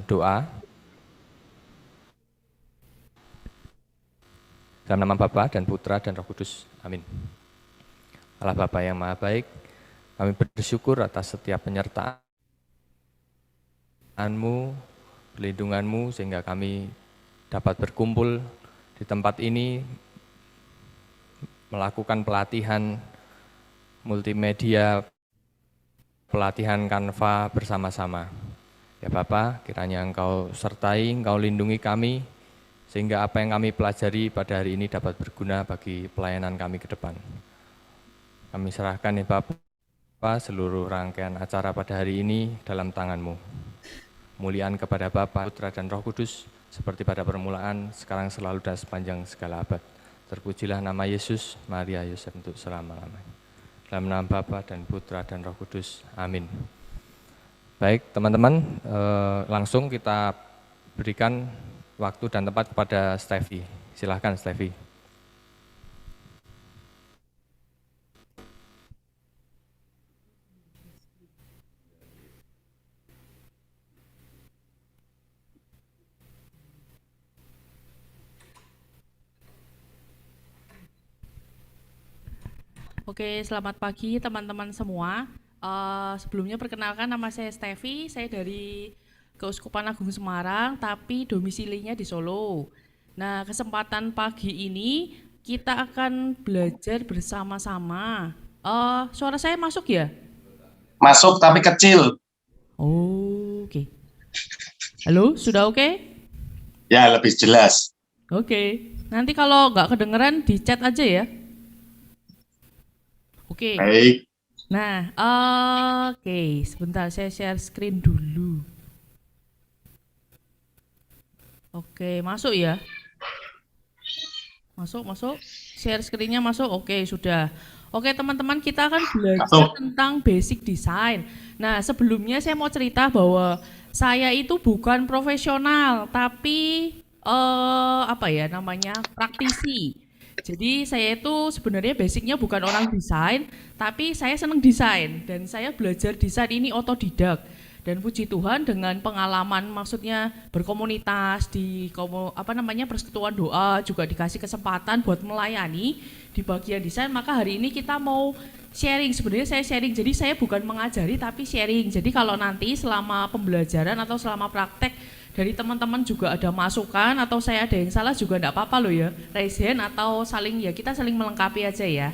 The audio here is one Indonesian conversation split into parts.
berdoa. Dalam nama Bapa dan Putra dan Roh Kudus. Amin. Allah Bapa yang Maha Baik, kami bersyukur atas setiap penyertaan-Mu, perlindungan-Mu, sehingga kami dapat berkumpul di tempat ini, melakukan pelatihan multimedia, pelatihan Canva bersama-sama. Ya Bapa, kiranya Engkau sertai, Engkau lindungi kami, sehingga apa yang kami pelajari pada hari ini dapat berguna bagi pelayanan kami ke depan. Kami serahkan ya Bapa seluruh rangkaian acara pada hari ini dalam tangan-Mu. Muliaan kepada Bapa, Putra dan Roh Kudus, seperti pada permulaan, sekarang selalu dan sepanjang segala abad. Terpujilah nama Yesus, Maria, Yosef untuk selama-lamanya. Dalam nama Bapa dan Putra dan Roh Kudus. Amin. Baik teman-teman, langsung kita berikan waktu dan tempat kepada Steffi. Silahkan Steffi. Oke, selamat pagi teman-teman semua. Sebelumnya perkenalkan, nama saya Steffi, saya dari Keuskupan Agung Semarang, tapi domisilinya di Solo. Nah, kesempatan pagi ini kita akan belajar bersama-sama. Suara saya masuk ya? Masuk tapi kecil. Oke. Halo, sudah oke? Ya, lebih jelas. Oke. Nanti kalau nggak kedengeran di chat aja ya. Oke. Baik. Nah, oke. Sebentar saya share screen dulu. Oke, masuk ya? Masuk. Share screen-nya masuk. Oke, sudah. Oke, teman-teman, kita akan belajar tentang basic design. Nah, sebelumnya saya mau cerita bahwa saya itu bukan profesional, tapi praktisi. Jadi saya itu sebenarnya basicnya bukan orang desain, tapi saya senang desain dan saya belajar desain ini otodidak. Dan puji Tuhan dengan pengalaman, maksudnya berkomunitas di persekutuan doa, juga dikasih kesempatan buat melayani di bagian desain, maka hari ini kita mau sharing. Sebenarnya saya sharing, jadi saya bukan mengajari tapi sharing. Jadi kalau nanti selama pembelajaran atau selama praktek dari teman-teman juga ada masukan atau saya ada yang salah juga enggak apa-apa loh ya, raise hand atau kita saling melengkapi aja ya.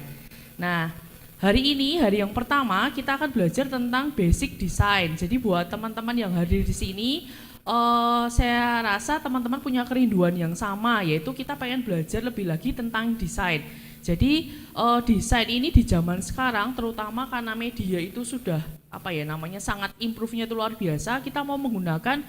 Nah, hari ini, hari yang pertama, kita akan belajar tentang basic design. Jadi buat teman-teman yang hadir di sini, saya rasa teman-teman punya kerinduan yang sama, yaitu kita pengen belajar lebih lagi tentang desain. Jadi desain ini di zaman sekarang, terutama karena media itu sudah sangat improve-nya itu luar biasa. Kita mau menggunakan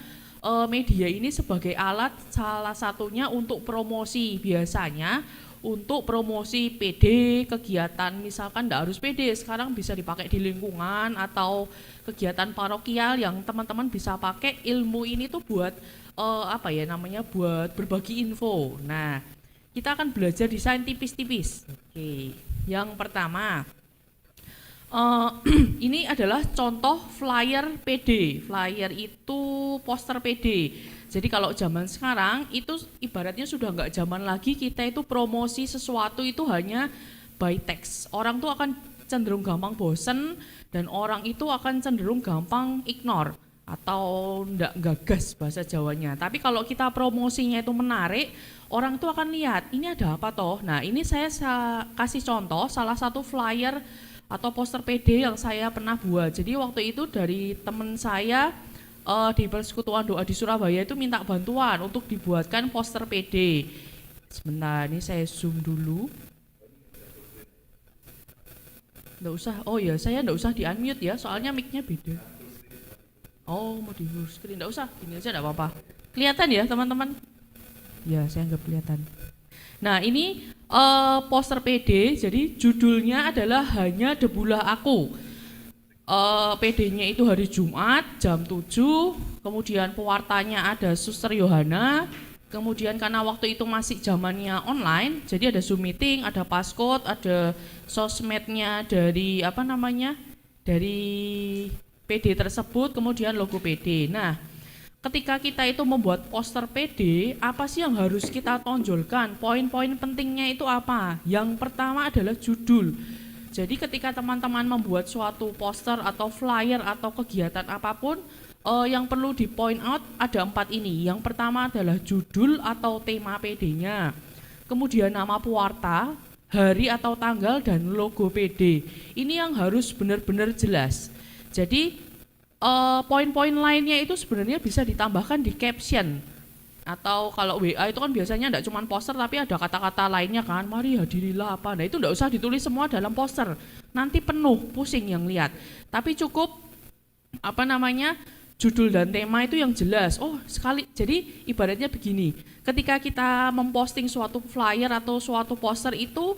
media ini sebagai alat salah satunya untuk promosi. Biasanya untuk promosi PD, kegiatan misalkan enggak harus PD, sekarang bisa dipakai di lingkungan atau kegiatan parokial yang teman-teman bisa pakai ilmu ini tuh buat buat berbagi info. Nah, kita akan belajar desain tipis-tipis. Oke, yang pertama, ini adalah contoh flyer PD. Flyer itu poster PD. Jadi kalau zaman sekarang itu ibaratnya sudah nggak zaman lagi kita itu promosi sesuatu itu hanya by text. Orang tuh akan cenderung gampang bosen dan orang itu akan cenderung gampang ignore atau nggak gagas bahasa Jawanya. Tapi kalau kita promosinya itu menarik, orang tuh akan lihat ini ada apa toh. Nah, ini saya kasih contoh salah satu flyer atau poster PD yang saya pernah buat. Jadi waktu itu dari teman saya di Persekutuan Doa di Surabaya itu minta bantuan untuk dibuatkan poster PD. Sebentar, ini saya zoom dulu. Nggak usah, oh ya saya nggak usah di unmute ya, soalnya mic-nya beda. Oh, mau di full screen, nggak usah, ini aja nggak apa-apa. Kelihatan ya teman-teman? Ya, saya nggak kelihatan. Nah, ini poster PD, jadi judulnya adalah Hanya Debulah Aku. PD-nya itu hari Jumat jam 7, kemudian pewartanya ada Suster Yohana, kemudian karena waktu itu masih zamannya online, jadi ada Zoom meeting, ada passcode, ada sosmednya dari dari PD tersebut, kemudian logo PD. Nah, ketika kita itu membuat poster PD, apa sih yang harus kita tonjolkan? Poin-poin pentingnya itu apa? Yang pertama adalah judul. Jadi ketika teman-teman membuat suatu poster atau flyer atau kegiatan apapun, yang perlu di point out ada 4 ini. Yang pertama adalah judul atau tema PD-nya. Kemudian nama pewarta, hari atau tanggal, dan logo PD. Ini yang harus benar-benar jelas. Jadi poin-poin lainnya itu sebenarnya bisa ditambahkan di caption. Atau kalau WA itu kan biasanya enggak cuma poster tapi ada kata-kata lainnya kan, mari hadirilah apa. Nah itu enggak usah ditulis semua dalam poster. Nanti penuh, pusing yang lihat. Tapi cukup judul dan tema itu yang jelas. Oh sekali, jadi ibaratnya begini, ketika kita memposting suatu flyer atau suatu poster itu,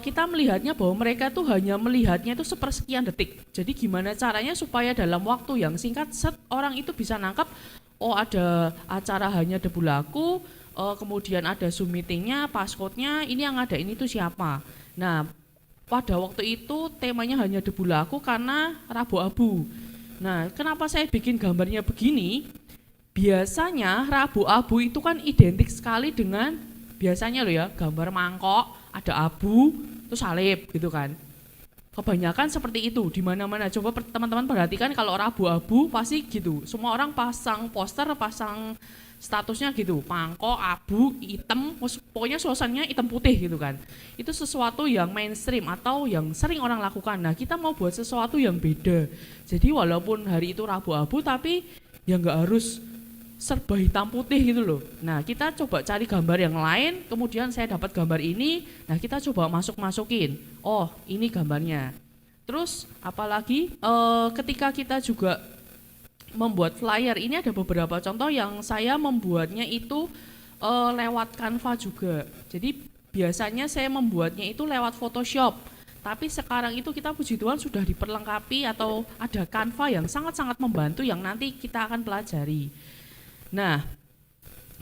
kita melihatnya bahwa mereka tuh hanya melihatnya itu sepersekian detik. Jadi gimana caranya supaya dalam waktu yang singkat orang itu bisa nangkap, oh ada acara hanya debu laku, kemudian ada Zoom meetingnya, passcode-nya, ini yang ada ini tuh siapa. Nah pada waktu itu temanya hanya debu laku karena Rabu Abu. Nah, kenapa saya bikin gambarnya begini? Biasanya Rabu Abu itu kan identik sekali dengan biasanya loh ya, gambar mangkok, ada abu, terus salib gitu kan. Kebanyakan seperti itu di mana-mana. Coba teman-teman perhatikan kalau Rabu Abu pasti gitu. Semua orang pasang poster, pasang statusnya gitu, mangkok, abu, hitam, pokoknya suasananya hitam putih gitu kan. Itu sesuatu yang mainstream atau yang sering orang lakukan. Nah kita mau buat sesuatu yang beda. Jadi walaupun hari itu Rabu Abu tapi ya nggak harus serba hitam putih gitu loh. Nah kita coba cari gambar yang lain, kemudian saya dapat gambar ini, nah kita coba masukin. Oh ini gambarnya. Terus apalagi ketika kita juga membuat flyer, ini ada beberapa contoh yang saya membuatnya itu lewat Canva juga. Jadi biasanya saya membuatnya itu lewat Photoshop. Tapi sekarang itu kita puji Tuhan sudah diperlengkapi atau ada Canva yang sangat-sangat membantu yang nanti kita akan pelajari. Nah,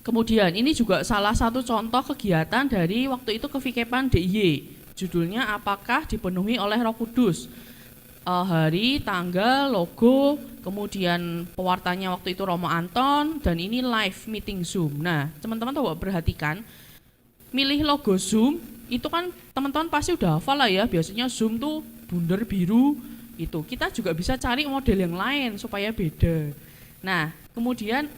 kemudian ini juga salah satu contoh kegiatan dari waktu itu kevikepan DIY. Judulnya apakah dipenuhi oleh Roh Kudus. Hari, tanggal, logo, kemudian pewartanya waktu itu Romo Anton, dan ini live meeting Zoom. Nah, teman-teman coba perhatikan, milih logo Zoom, itu kan teman-teman pasti udah hafal lah ya, biasanya Zoom tuh bundar biru, itu. Kita juga bisa cari model yang lain supaya beda. Nah, kemudian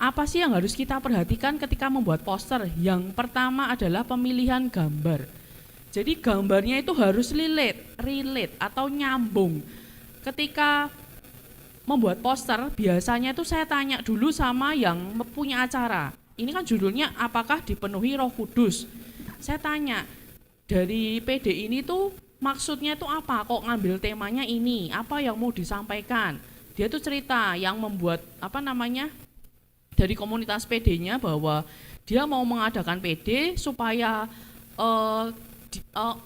apa sih yang harus kita perhatikan ketika membuat poster? Yang pertama adalah pemilihan gambar. Jadi gambarnya itu harus relate atau nyambung. Ketika membuat poster, biasanya itu saya tanya dulu sama yang punya acara. Ini kan judulnya apakah dipenuhi Roh Kudus. Saya tanya, dari PD ini tuh maksudnya itu apa? Kok ngambil temanya ini? Apa yang mau disampaikan? Dia tuh cerita yang membuat dari komunitas PD-nya bahwa dia mau mengadakan PD supaya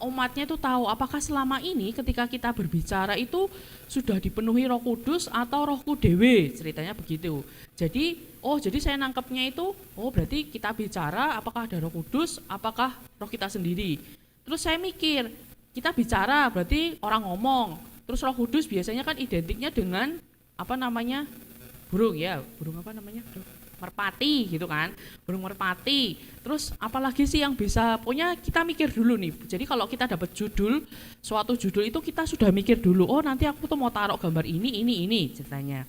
umatnya itu tahu apakah selama ini ketika kita berbicara itu sudah dipenuhi Roh Kudus atau rohku dewe, ceritanya begitu. Jadi saya nangkepnya itu, berarti kita bicara apakah ada Roh Kudus, apakah roh kita sendiri. Terus saya mikir, kita bicara berarti orang ngomong, terus Roh Kudus biasanya kan identiknya dengan burung merpati gitu kan, burung merpati. Terus apalagi sih yang bisa, pokoknya kita mikir dulu nih. Jadi kalau kita dapat suatu judul itu kita sudah mikir dulu, oh nanti aku tuh mau taruh gambar ini ceritanya.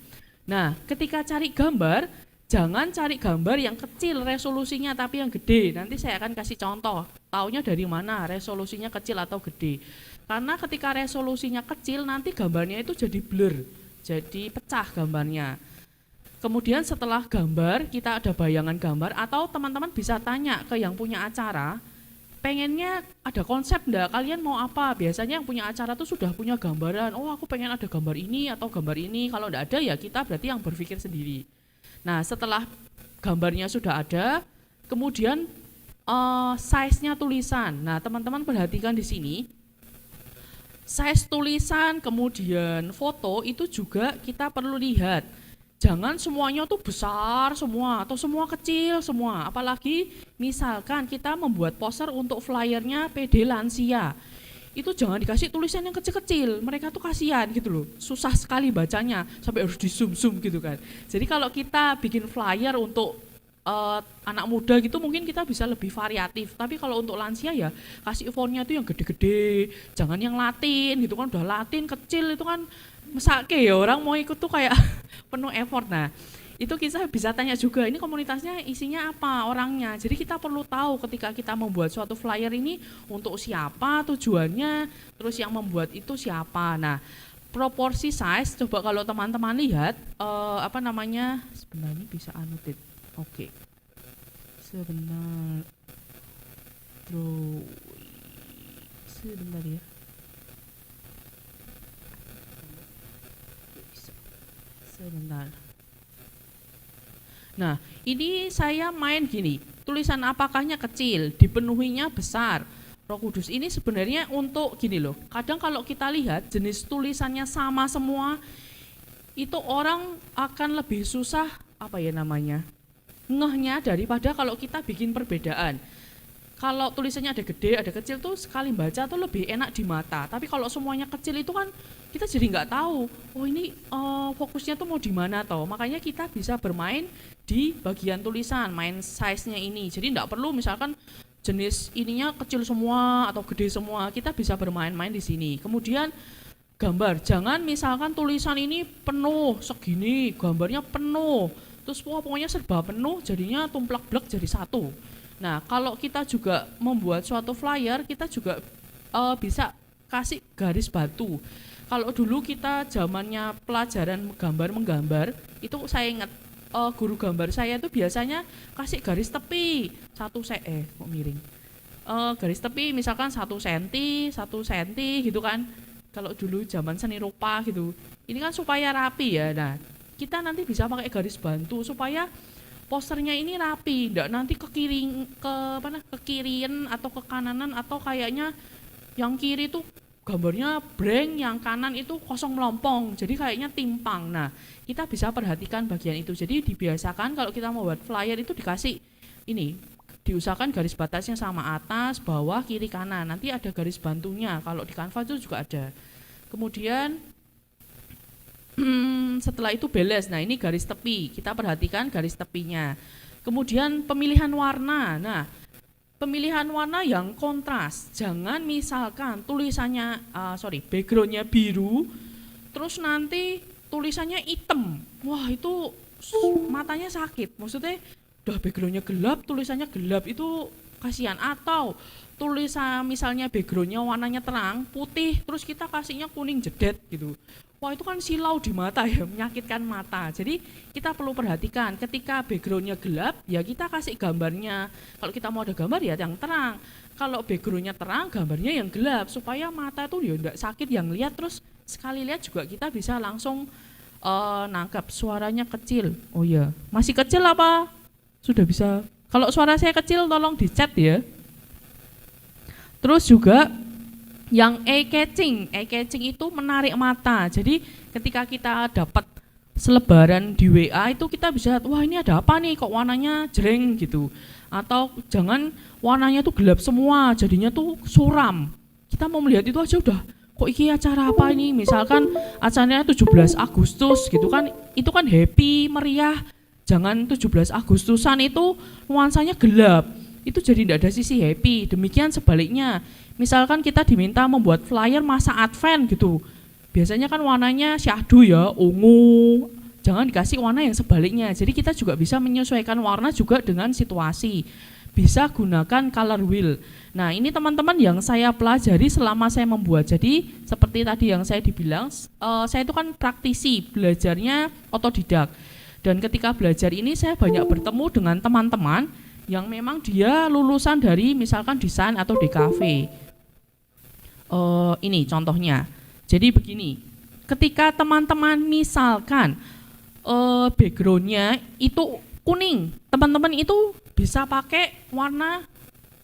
Nah ketika cari gambar, jangan cari gambar yang kecil resolusinya tapi yang gede. Nanti saya akan kasih contoh, taunya dari mana resolusinya kecil atau gede. Karena ketika resolusinya kecil nanti gambarnya itu jadi blur, jadi pecah gambarnya. Kemudian setelah gambar, kita ada bayangan gambar atau teman-teman bisa tanya ke yang punya acara, pengennya ada konsep enggak, kalian mau apa? Biasanya yang punya acara tuh sudah punya gambaran, oh aku pengen ada gambar ini atau gambar ini, kalau enggak ada ya kita berarti yang berpikir sendiri. Nah setelah gambarnya sudah ada, kemudian size-nya tulisan. Nah teman-teman perhatikan di sini, size tulisan kemudian foto itu juga kita perlu lihat. Jangan semuanya tuh besar semua atau semua kecil semua. Apalagi misalkan kita membuat poster untuk flyernya PD lansia. itu jangan dikasih tulisan yang kecil-kecil, mereka tuh kasihan gitu loh, susah sekali bacanya, sampai harus di zoom gitu kan. Jadi kalau kita bikin flyer untuk anak muda gitu mungkin kita bisa lebih variatif, tapi kalau untuk lansia ya kasih fontnya tuh yang gede-gede, jangan yang Latin gitu kan, udah Latin kecil itu kan mesake ya, orang mau ikut tuh kayak penuh effort. Nah itu kita bisa tanya juga ini komunitasnya isinya apa orangnya, jadi kita perlu tahu ketika kita membuat suatu flyer ini untuk siapa tujuannya, terus yang membuat itu siapa. Nah proporsi size coba kalau teman-teman lihat sebentar ini bisa anotit. Oke. Sebentar ya. Sebentar. Nah, ini saya main gini, tulisan apakahnya kecil, dipenuhinya besar. Roh Kudus ini sebenarnya untuk gini loh, kadang kalau kita lihat jenis tulisannya sama semua, itu orang akan lebih susah, ngehnya daripada kalau kita bikin perbedaan. Kalau tulisannya ada gede, ada kecil tuh sekali baca tuh lebih enak di mata. Tapi kalau semuanya kecil itu kan kita jadi nggak tahu, oh ini fokusnya tuh mau di mana toh. Makanya kita bisa bermain di bagian tulisan, main size-nya ini. Jadi nggak perlu misalkan jenis ininya kecil semua atau gede semua, kita bisa bermain-main di sini. Kemudian gambar, jangan misalkan tulisan ini penuh segini, gambarnya penuh, terus pokoknya serba penuh, jadinya tumplak-blek jadi satu. Nah kalau kita juga membuat suatu flyer, kita juga bisa kasih garis batu. Kalau dulu kita zamannya pelajaran menggambar, itu saya ingat guru gambar saya itu biasanya kasih garis tepi garis tepi misalkan 1 senti gitu kan. Kalau dulu zaman seni rupa gitu, ini kan supaya rapi ya. Nah kita nanti bisa pakai garis bantu supaya posternya ini rapi, enggak nanti ke kirian atau ke kananan, atau kayaknya yang kiri tuh gambarnya blank, yang kanan itu kosong melompong, jadi kayaknya timpang. Nah kita bisa perhatikan bagian itu, jadi dibiasakan kalau kita mau buat flyer itu dikasih ini, diusahakan garis batasnya sama, atas, bawah, kiri, kanan, nanti ada garis bantunya, kalau di Canva itu juga ada. Kemudian setelah itu beles, nah ini garis tepi, kita perhatikan garis tepinya. Kemudian pemilihan warna, nah pemilihan warna yang kontras, jangan misalkan tulisannya, backgroundnya biru, terus nanti tulisannya hitam, wah itu matanya sakit, maksudnya udah backgroundnya gelap, tulisannya gelap, itu kasihan. Atau tulisan misalnya backgroundnya warnanya terang, putih, terus kita kasihnya kuning jedet gitu, wah itu kan silau di mata ya, menyakitkan mata. Jadi kita perlu perhatikan ketika backgroundnya gelap ya kita kasih gambarnya, kalau kita mau ada gambar ya yang terang, kalau backgroundnya terang gambarnya yang gelap, supaya mata tuh ya enggak sakit yang lihat, terus sekali lihat juga kita bisa langsung nangkap. Suaranya kecil, oh iya masih kecil apa? Sudah bisa? Kalau suara saya kecil tolong di chat ya. Terus juga yang eye-catching itu menarik mata. Jadi ketika kita dapat selebaran di WA itu kita bisa, wah ini ada apa nih kok warnanya jreng gitu. Atau jangan warnanya tuh gelap semua, jadinya tuh suram. Kita mau melihat itu aja udah, kok ini acara apa ini? Misalkan acaranya 17 Agustus gitu kan, itu kan happy, meriah. Jangan 17 Agustusan itu nuansanya gelap, itu jadi tidak ada sisi happy. Demikian sebaliknya, misalkan kita diminta membuat flyer masa Advent gitu, biasanya kan warnanya syahdu ya, ungu, jangan dikasih warna yang sebaliknya. Jadi kita juga bisa menyesuaikan warna juga dengan situasi, bisa gunakan color wheel. Nah ini teman-teman yang saya pelajari selama saya membuat. Jadi seperti tadi yang saya dibilang, saya itu kan praktisi, belajarnya otodidak. Dan ketika belajar ini saya banyak bertemu dengan teman-teman yang memang dia lulusan dari misalkan desain atau DKV. Ini contohnya. Jadi begini, ketika teman-teman misalkan backgroundnya itu kuning, teman-teman itu bisa pakai warna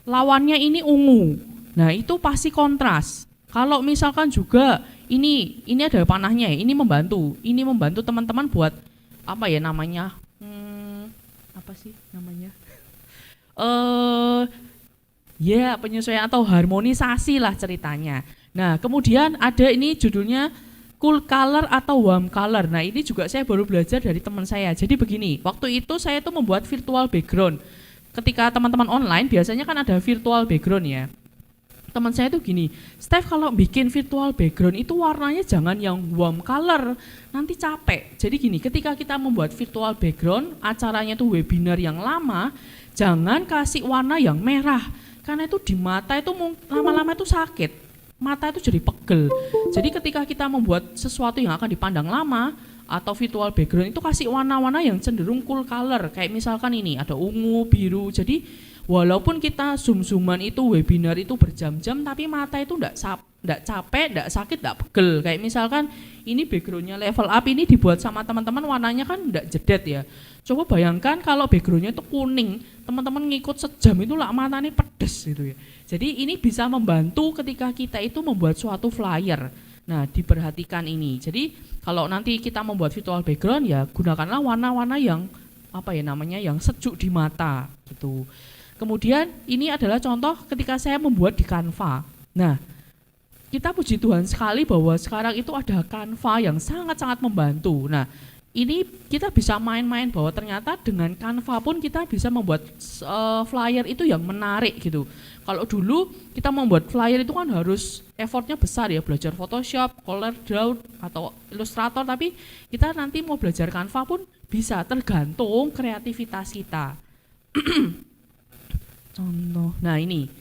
lawannya ini ungu. Nah itu pasti kontras. Kalau misalkan juga ini ada panahnya, ini membantu teman-teman buat apa ya namanya, penyesuaian atau harmonisasi lah ceritanya. Nah, kemudian ada ini judulnya cool color atau warm color. Nah, ini juga saya baru belajar dari teman saya. Jadi begini, waktu itu saya tuh membuat virtual background. Ketika teman-teman online biasanya kan ada virtual background ya. Teman saya tuh gini, Steph kalau bikin virtual background itu warnanya jangan yang warm color, nanti capek. Jadi gini, ketika kita membuat virtual background, acaranya tuh webinar yang lama, jangan kasih warna yang merah, karena itu di mata itu lama-lama itu sakit, mata itu jadi pegel. Jadi ketika kita membuat sesuatu yang akan dipandang lama, atau virtual background itu kasih warna-warna yang cenderung cool color, kayak misalkan ini ada ungu, biru, jadi walaupun kita zoom-zooman itu webinar itu berjam-jam, tapi mata itu enggak capek, enggak sakit, enggak pegel. Kayak misalkan ini backgroundnya level up, ini dibuat sama teman-teman warnanya kan enggak jedet ya. Coba bayangkan kalau backgroundnya itu kuning, teman-teman ngikut sejam itu lah matanya pedes gitu ya. Jadi ini bisa membantu ketika kita itu membuat suatu flyer. Nah, diperhatikan ini. Jadi kalau nanti kita membuat virtual background ya gunakanlah warna-warna yang yang sejuk di mata gitu. Kemudian ini adalah contoh ketika saya membuat di Canva. Nah, kita puji Tuhan sekali bahwa sekarang itu ada Canva yang sangat-sangat membantu. Nah, ini kita bisa main-main bahwa ternyata dengan Canva pun kita bisa membuat flyer itu yang menarik gitu. Kalau dulu kita membuat flyer itu kan harus effortnya besar ya, belajar Photoshop, CorelDRAW atau Illustrator, tapi kita nanti mau belajar Canva pun bisa, tergantung kreativitas kita. Contoh, nah ini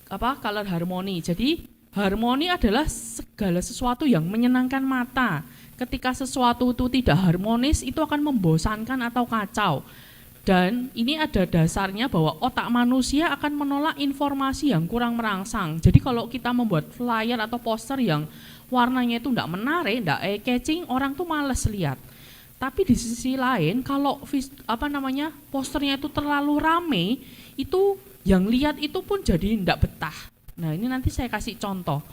color harmony. Jadi harmoni adalah segala sesuatu yang menyenangkan mata. Ketika sesuatu itu tidak harmonis, itu akan membosankan atau kacau. Dan ini ada dasarnya bahwa otak manusia akan menolak informasi yang kurang merangsang. Jadi kalau kita membuat flyer atau poster yang warnanya itu tidak menarik, tidak eye-catching, orang tuh males lihat. Tapi di sisi lain, kalau posternya itu terlalu rame, itu yang lihat itu pun jadi tidak betah. Nah, ini nanti saya kasih contoh.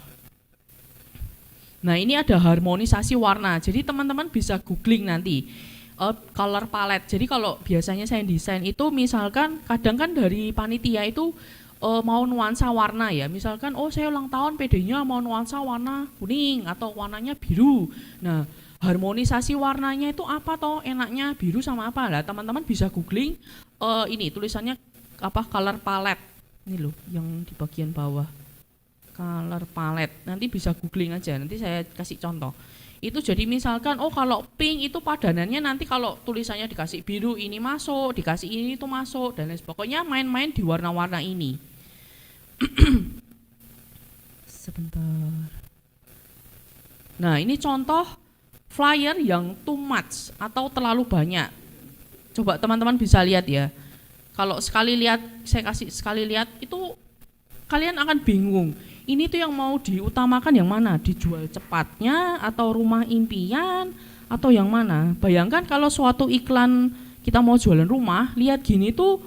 Nah, ini ada harmonisasi warna. Jadi teman-teman bisa googling nanti color palette. Jadi kalau biasanya saya desain itu misalkan kadang kan dari panitia itu mau nuansa warna ya. Misalkan saya ulang tahun PD-nya mau nuansa warna kuning atau warnanya biru. Nah, harmonisasi warnanya itu apa toh, enaknya biru sama apa lah, teman-teman bisa googling ini tulisannya color palette ini loh yang di bagian bawah, color palette, nanti bisa googling aja, nanti saya kasih contoh. Itu jadi misalkan kalau pink itu padanannya nanti kalau tulisannya dikasih biru ini masuk, dikasih ini itu masuk, dan lain sebagainya, main-main di warna-warna ini. Sebentar. Nah, ini contoh flyer yang too much atau terlalu banyak. Coba teman-teman bisa lihat ya. Kalau sekali lihat, saya kasih sekali lihat, itu kalian akan bingung. Ini tuh yang mau diutamakan yang mana? Dijual cepatnya atau rumah impian atau yang mana? Bayangkan kalau suatu iklan kita mau jualan rumah, lihat gini tuh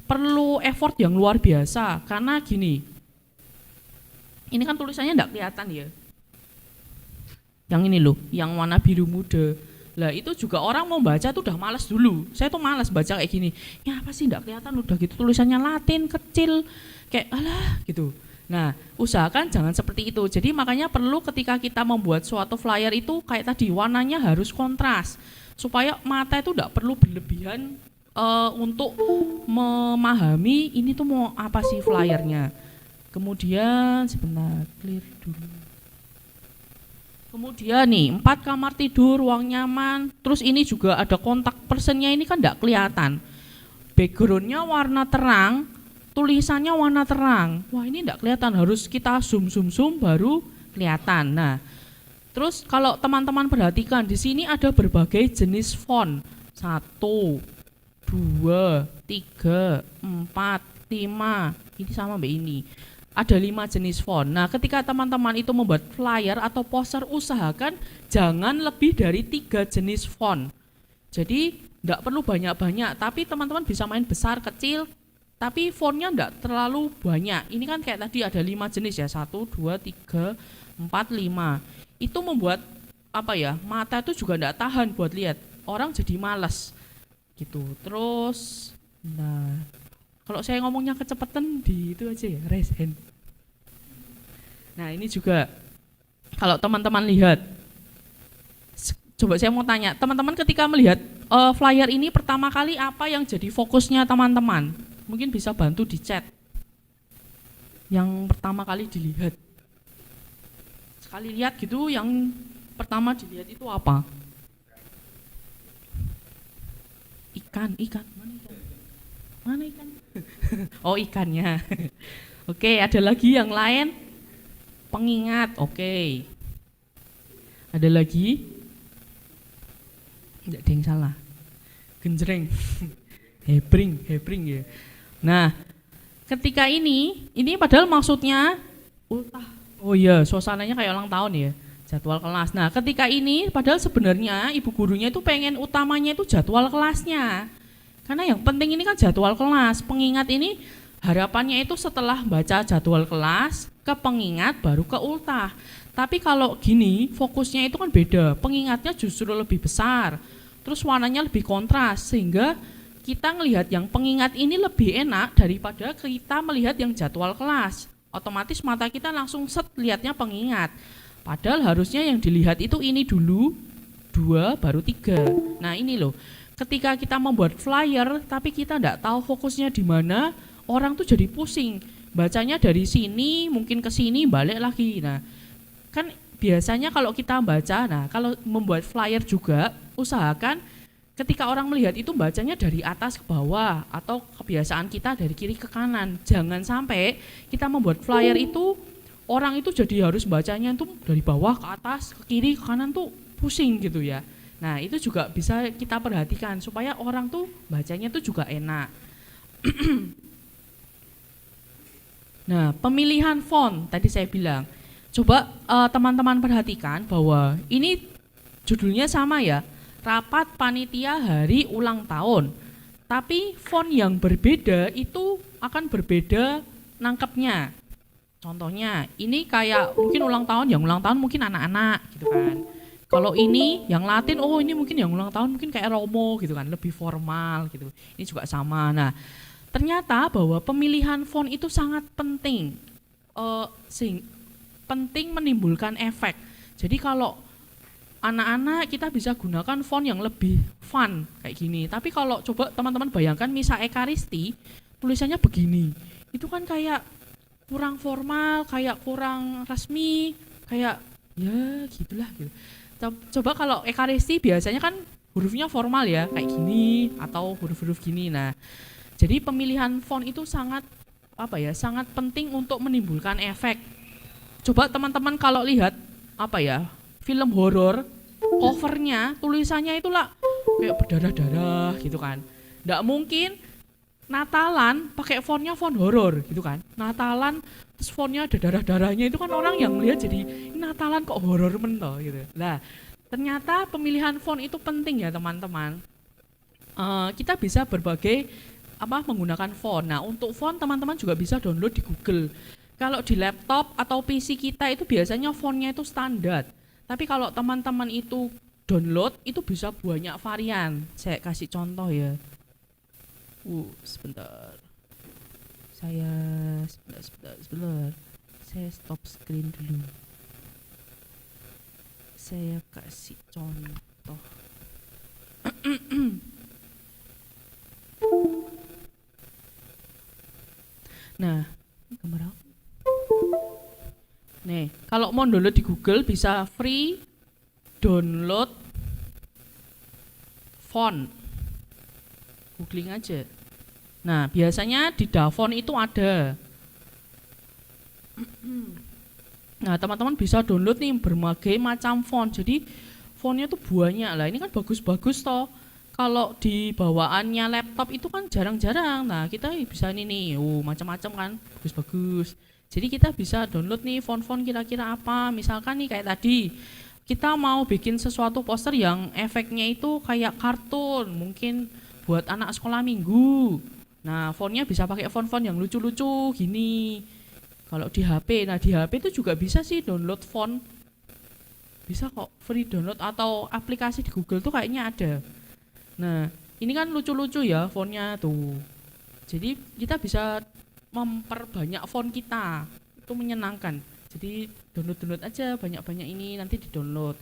perlu effort yang luar biasa. Karena gini, ini kan tulisannya enggak kelihatan ya. Yang ini loh, yang warna biru muda. Lah itu juga orang mau baca tuh udah malas dulu. Saya tuh malas baca kayak gini. Ya apa sih enggak kelihatan, udah gitu tulisannya Latin kecil kayak alah gitu. Nah, usahakan jangan seperti itu. Jadi makanya perlu ketika kita membuat suatu flyer itu kayak tadi warnanya harus kontras supaya mata itu enggak perlu berlebihan untuk memahami ini tuh mau apa sih flyernya. Kemudian sebentar, clear dulu. Kemudian nih 4 kamar tidur, ruang nyaman, terus ini juga ada kontak personnya, ini kan enggak kelihatan. Backgroundnya warna terang, tulisannya warna terang. Wah, ini enggak kelihatan, harus kita zoom baru kelihatan. Nah, terus kalau teman-teman perhatikan di sini ada berbagai jenis font. 1, 2, 3, 4, 5. Ini sama Mbak ini. Ada 5 jenis font. Nah, ketika teman-teman itu membuat flyer atau poster, usahakan jangan lebih dari 3 jenis font. Jadi enggak perlu banyak-banyak, tapi teman-teman bisa main besar, kecil, tapi fontnya enggak terlalu banyak. Ini kan kayak tadi ada 5 jenis ya, 1, 2, 3, 4, 5. Itu membuat mata itu juga enggak tahan buat lihat. Orang jadi malas gitu. Terus kalau saya ngomongnya kecepatan di itu aja ya, raise hand. Nah, ini juga kalau teman-teman lihat, coba saya mau tanya, teman-teman ketika melihat flyer ini pertama kali apa yang jadi fokusnya teman-teman? Mungkin bisa bantu di chat. Yang pertama kali dilihat. Sekali lihat gitu, yang pertama dilihat itu apa? Ikan. Mana ikan? Mana ikan? Oh, ikannya. Oke, ada lagi yang lain? Pengingat, oke. Ada lagi? Tidak ada yang salah. Genjreng. Hebring ya. Nah, ketika ini padahal maksudnya ultah. Oh iya, suasananya kayak ulang tahun ya, jadwal kelas. Nah, ketika ini padahal sebenarnya ibu gurunya itu pengen utamanya itu jadwal kelasnya. Karena yang penting ini kan jadwal kelas. Pengingat ini harapannya itu setelah baca jadwal kelas, ke pengingat baru ke ultah. Tapi kalau gini, fokusnya itu kan beda. Pengingatnya justru lebih besar. Terus warnanya lebih kontras sehingga kita ngelihat yang pengingat ini lebih enak daripada kita melihat yang jadwal kelas. Otomatis mata kita langsung set lihatnya pengingat. Padahal harusnya yang dilihat itu ini dulu, 2 baru 3. Nah, ini loh. Ketika kita membuat flyer tapi kita tidak tahu fokusnya di mana, orang tuh jadi pusing. Bacanya dari sini, mungkin ke sini, balik lagi. Nah, kan biasanya kalau kita baca, nah kalau membuat flyer juga usahakan ketika orang melihat itu bacanya dari atas ke bawah atau kebiasaan kita dari kiri ke kanan. Jangan sampai kita membuat flyer itu orang itu jadi harus bacanya itu dari bawah ke atas, ke kiri, ke kanan tuh pusing gitu ya. Nah, itu juga bisa kita perhatikan supaya orang tuh bacanya tuh juga enak. Nah, pemilihan font tadi saya bilang. Coba teman-teman perhatikan bahwa ini judulnya sama ya, rapat panitia hari ulang tahun. Tapi font yang berbeda itu akan berbeda nangkepnya. Contohnya, ini kayak mungkin ulang tahun, yang ulang tahun mungkin anak-anak gitu kan. Kalau ini yang Latin, oh ini mungkin yang ulang tahun mungkin kayak Romo gitu kan, lebih formal gitu. Ini juga sama. Nah, ternyata bahwa pemilihan font itu sangat penting. Penting menimbulkan efek. Jadi kalau anak-anak kita bisa gunakan font yang lebih fun kayak gini. Tapi kalau coba teman-teman bayangkan misa ekaristi tulisannya begini, itu kan kayak kurang formal, kayak kurang resmi, kayak ya gitulah gitu. Coba kalau ekaristi biasanya kan hurufnya formal ya, kayak gini atau huruf-huruf gini. Nah, jadi pemilihan font itu sangat sangat penting untuk menimbulkan efek. Coba teman-teman kalau lihat film horor, covernya tulisannya itulah kayak berdarah-darah gitu kan. Nggak mungkin Natalan pakai fontnya font horor gitu kan. Natalan terus fontnya ada darah-darahnya, itu kan orang yang melihat jadi Natalan kok horor mentoh gitu. Nah, ternyata pemilihan font itu penting ya teman-teman. Kita bisa berbagai menggunakan font. Nah, untuk font teman-teman juga bisa download di Google. Kalau di laptop atau PC kita itu biasanya fontnya itu standar. Tapi kalau teman-teman itu download itu bisa banyak varian. Saya kasih contoh ya. Sebentar. Sebentar. Saya stop screen dulu. Saya kasih contoh. Nah, ini gambar apa? Nih, kalau mau download di Google bisa free download font. Googling aja. Nah, biasanya di Davon itu ada. Nah, teman-teman bisa download nih berbagai macam font. Jadi fontnya tuh banyak lah. Ini kan bagus-bagus toh. Kalau di bawaannya laptop itu kan jarang-jarang. Nah, kita bisa ini nih, macam-macam kan, bagus-bagus. Jadi kita bisa download nih font-font kira-kira apa. Misalkan nih kayak tadi, kita mau bikin sesuatu poster yang efeknya itu kayak kartun, mungkin buat anak sekolah minggu. Nah, fontnya bisa pakai font-font yang lucu-lucu gini. Kalau di HP, nah di HP itu juga bisa sih download font. Bisa kok free download atau aplikasi di Google tuh kayaknya ada. Nah, ini kan lucu-lucu ya fontnya tuh. Jadi kita bisa memperbanyak font kita, itu menyenangkan. Jadi download aja banyak-banyak ini, nanti di-download.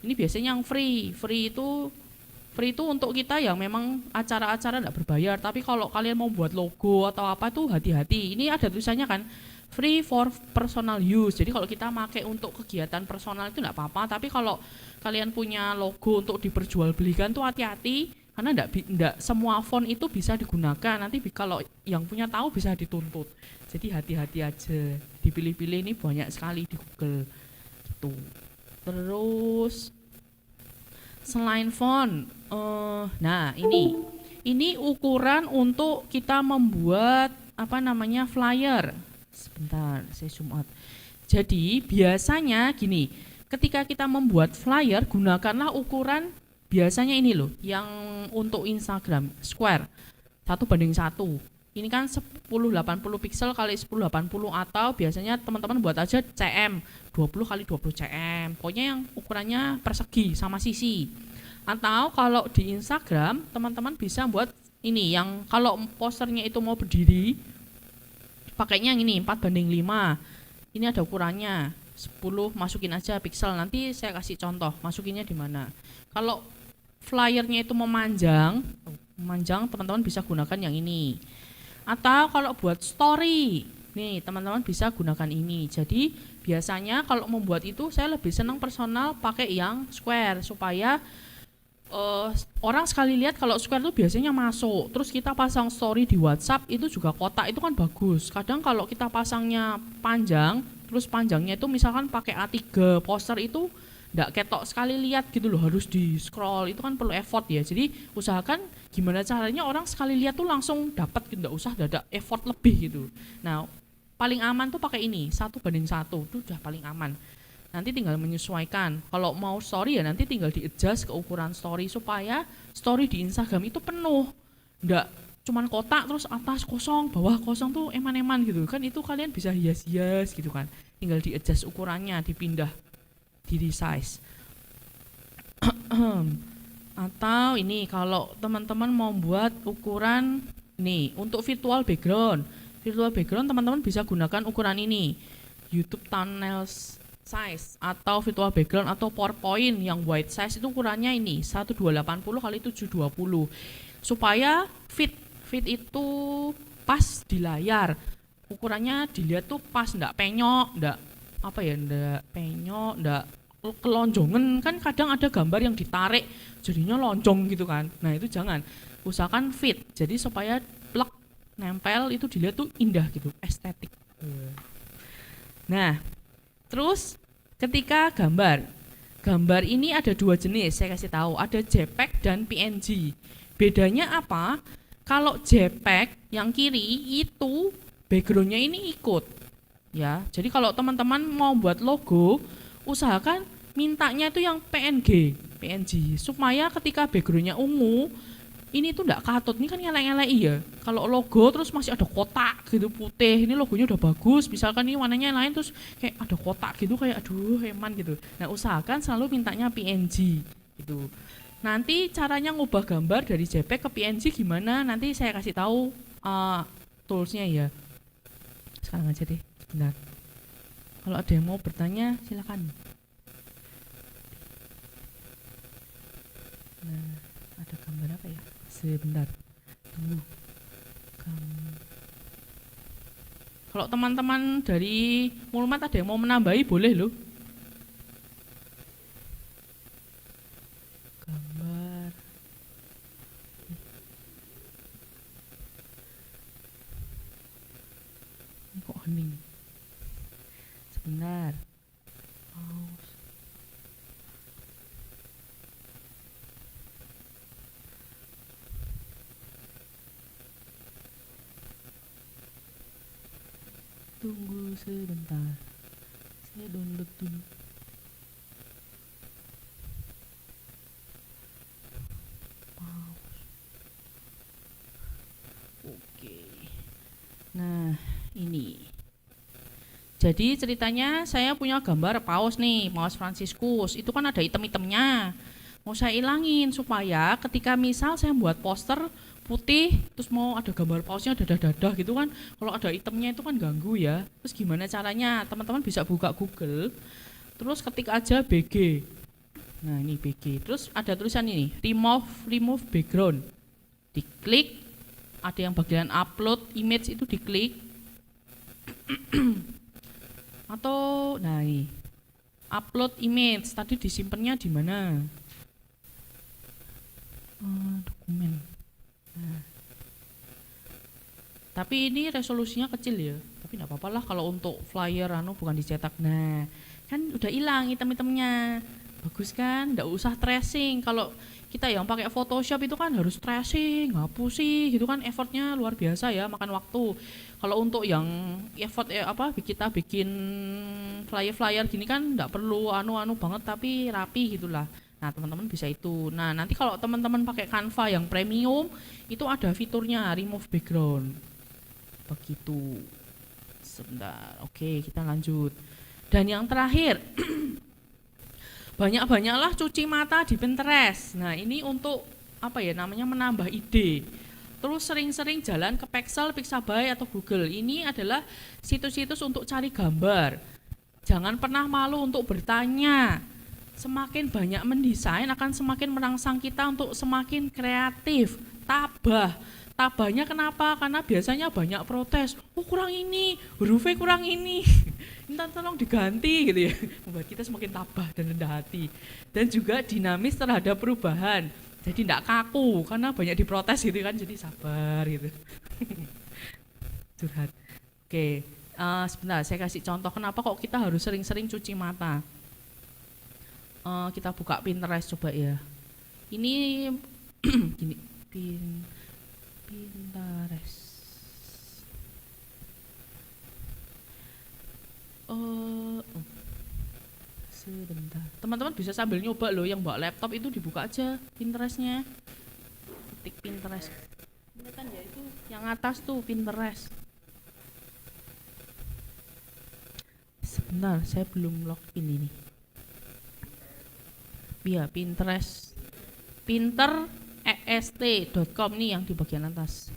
Ini biasanya yang free. Free itu untuk kita yang memang acara-acara enggak berbayar. Tapi kalau kalian mau buat logo atau apa tuh hati-hati. Ini ada tulisannya kan, free for personal use. Jadi kalau kita pakai untuk kegiatan personal itu enggak apa-apa. Tapi kalau kalian punya logo untuk diperjualbelikan tuh hati-hati. Karena enggak semua font itu bisa digunakan. Nanti kalau yang punya tahu bisa dituntut. Jadi hati-hati aja. Dipilih-pilih, ini banyak sekali di Google. Gitu. Terus selain font, nah ini ukuran untuk kita membuat flyer. Sebentar, saya zoom out. Jadi biasanya gini, ketika kita membuat flyer, gunakanlah ukuran biasanya ini loh, yang untuk Instagram square 1:1. Ini kan 1080 pixel kali 1080, atau biasanya teman-teman buat aja cm 20 kali 20 cm. Pokoknya yang ukurannya persegi sama sisi. Atau kalau di Instagram teman-teman bisa buat ini, yang kalau posternya itu mau berdiri pakainya yang ini 4:5. Ini ada ukurannya 10, masukin aja pixel. Nanti saya kasih contoh masukinnya di mana. Kalau flyernya itu memanjang teman-teman bisa gunakan yang ini. Atau kalau buat story, nih teman-teman bisa gunakan ini. Jadi biasanya kalau membuat itu saya lebih senang personal pakai yang square, supaya orang sekali lihat kalau square itu biasanya masuk. Terus kita pasang story di WhatsApp itu juga kotak, itu kan bagus. Kadang kalau kita pasangnya panjang, terus panjangnya itu misalkan pakai A3 poster itu nggak ketok sekali lihat gitu loh, harus di scroll, itu kan perlu effort ya. Jadi usahakan gimana caranya orang sekali lihat tuh langsung dapat gitu, nggak usah ada effort lebih gitu. Nah paling aman tuh pakai ini 1:1, itu udah paling aman. Nanti tinggal menyesuaikan. Kalau mau story ya nanti tinggal di-adjust ke ukuran story supaya story di Instagram itu penuh. Nggak cuman kotak terus atas kosong, bawah kosong tuh eman-eman gitu kan, itu kalian bisa hias-hias gitu kan. Tinggal di-adjust ukurannya, dipindah, di resize. Atau ini kalau teman-teman mau buat ukuran nih untuk virtual background. Virtual background teman-teman bisa gunakan ukuran ini. YouTube thumbnail size atau virtual background atau PowerPoint yang white size itu ukurannya ini 1280 kali 720 supaya fit itu pas di layar. Ukurannya dilihat tuh pas, enggak penyok, enggak penyok, enggak kelonjongan. Kan kadang ada gambar yang ditarik jadinya lonjong gitu kan. Nah itu jangan, usahakan fit. Jadi supaya plek nempel itu dilihat tuh indah gitu, estetik. Nah terus ketika gambar ini ada dua jenis, saya kasih tahu, ada JPEG dan PNG. Bedanya apa? Kalau JPEG yang kiri itu backgroundnya ini ikut ya. Jadi kalau teman-teman mau buat logo, usahakan mintanya itu yang PNG supaya ketika backgroundnya ungu ini tuh enggak katut. Ini kan ngelek-ngelek ya. Kalau logo terus masih ada kotak gitu putih, ini logonya udah bagus, misalkan ini warnanya lain terus kayak ada kotak gitu, kayak aduh eman gitu. Nah usahakan selalu mintanya PNG gitu. Nanti caranya ngubah gambar dari JPEG ke PNG gimana, nanti saya kasih tahu toolsnya ya. Sekarang aja deh, sebentar. Kalau ada yang mau bertanya silakan. Nah ada gambar apa ya? Sebentar, tunggu. Kalau teman-teman dari Mulmat ada yang mau menambahi boleh loh. Gambar. Ini kok hening? Sebentar. Tunggu sebentar, saya download dulu. Oke. Nah ini, jadi ceritanya saya punya gambar paus nih, Paus Fransiskus. Itu kan ada item-itemnya, mau saya ilangin supaya ketika misal saya buat poster putih, terus mau ada gambar pausnya dadah-dadah gitu kan, kalau ada itemnya itu kan ganggu ya. Terus gimana caranya? Teman-teman bisa buka Google, terus ketik aja BG. Nah ini BG, terus ada tulisan ini, remove background. Diklik, ada yang bagian upload image itu diklik. Atau, nah ini, upload image, tadi disimpannya di mana? Dokumen. Nah. Tapi ini resolusinya kecil ya, tapi enggak apa-apa lah kalau untuk flyer bukan dicetak. Nah, kan udah hilang item-itemnya. Bagus kan? Enggak usah tracing. Kalau kita yang pakai Photoshop itu kan harus tracing, ngapusi gitu kan, effortnya luar biasa ya, makan waktu. Kalau untuk yang effort kita bikin flyer-flyer gini kan enggak perlu anu banget tapi rapi gitulah. Nah, teman-teman bisa itu. Nah, nanti kalau teman-teman pakai Canva yang premium, itu ada fiturnya remove background. Begitu. Sebentar. Oke, kita lanjut. Dan yang terakhir, banyak-banyaklah cuci mata di Pinterest. Nah, ini untuk menambah ide. Terus sering-sering jalan ke Pexel, Pixabay atau Google. Ini adalah situs-situs untuk cari gambar. Jangan pernah malu untuk bertanya. Semakin banyak mendesain akan semakin merangsang kita untuk semakin kreatif, tabah. Tabahnya kenapa? Karena biasanya banyak protes. Oh kurang ini, hurufnya kurang ini. Minta tolong diganti gitu ya. Membuat kita semakin tabah dan rendah hati. Dan juga dinamis terhadap perubahan. Jadi tidak kaku karena banyak diprotes gitu kan. Jadi sabar gitu. Curhat. Oke, sebentar saya kasih contoh kenapa kok kita harus sering-sering cuci mata. Kita buka Pinterest coba ya. Ini gini, Pinterest. Sebentar. Teman-teman bisa sambil nyoba loh, yang bawa laptop itu dibuka aja Pinterestnya. Ketik Pinterest. Ini kan ya itu yang atas tuh Pinterest. Sebentar, saya belum login ini. Iya, Pinterest. pinterest.com nih yang di bagian atas.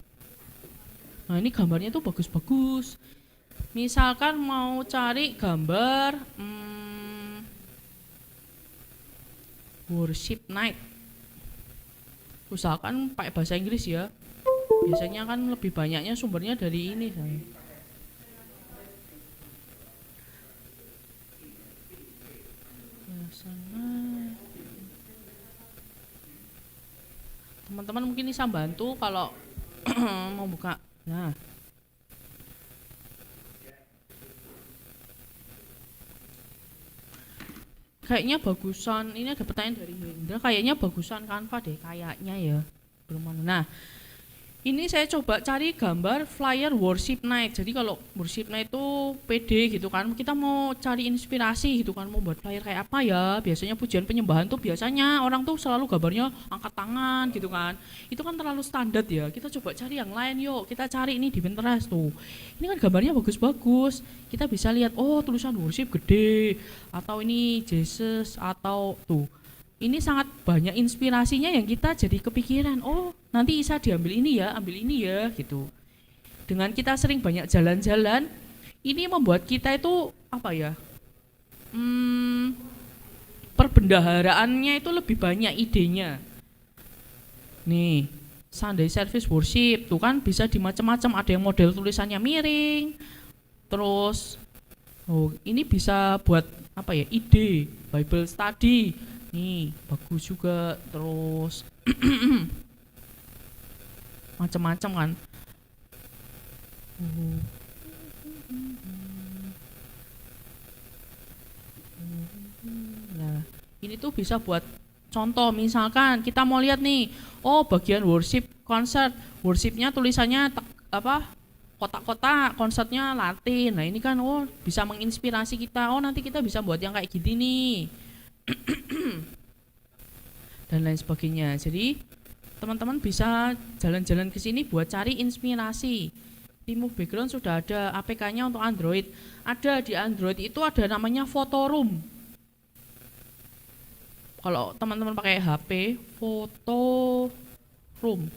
Nah, ini gambarnya tuh bagus-bagus. Misalkan mau cari gambar worship night. Usahakan pakai bahasa Inggris ya. Biasanya kan lebih banyaknya sumbernya dari ini saya. Teman-teman mungkin bisa bantu kalau mau buka. Nah, kayaknya bagusan, ini ada pertanyaan dari Hendra, kayaknya bagusan Canva deh, kayaknya ya. Belum mana. Nah, ini saya coba cari gambar flyer worship night. Jadi kalau worship night itu pede gitu kan, kita mau cari inspirasi gitu kan, mau buat flyer kayak apa ya. Biasanya pujian penyembahan tuh biasanya orang tuh selalu gambarnya angkat tangan gitu kan. Itu kan terlalu standar ya, kita coba cari yang lain yuk. Kita cari ini di Pinterest tuh. Ini kan gambarnya bagus-bagus. Kita bisa lihat, oh tulisan worship gede, atau ini Jesus, atau tuh. Ini sangat banyak inspirasinya yang kita jadi kepikiran, oh nanti bisa diambil ini ya, ambil ini ya gitu. Dengan kita sering banyak jalan-jalan, ini membuat kita itu perbendaharaannya itu lebih banyak idenya. Nih, Sunday Service Worship tuh kan bisa di macam-macam, ada yang model tulisannya miring. Terus ini bisa buat ide, Bible study. Nih, bagus juga. Terus macam-macam kan. Nah, ini tuh bisa buat contoh, misalkan kita mau lihat nih, oh bagian worship konser, worshipnya tulisannya kotak-kotak, konsernya Latin. Nah ini kan bisa menginspirasi kita, nanti kita bisa buat yang kayak gini nih. Dan lain sebagainya. Jadi teman-teman bisa jalan-jalan ke sini buat cari inspirasi. Remove background sudah ada, APK-nya untuk Android. Ada di Android itu ada namanya Photoroom. Kalau teman-teman pakai HP, Photoroom.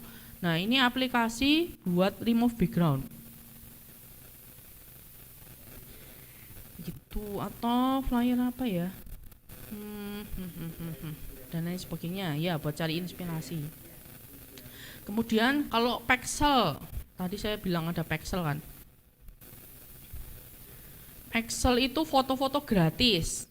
Nah, ini aplikasi buat remove background. Gitu, atau flyer apa ya? Dan lain sebagainya, ya buat cari inspirasi. Kemudian kalau Pexel, tadi saya bilang ada Pexel kan. Pexel itu foto-foto gratis.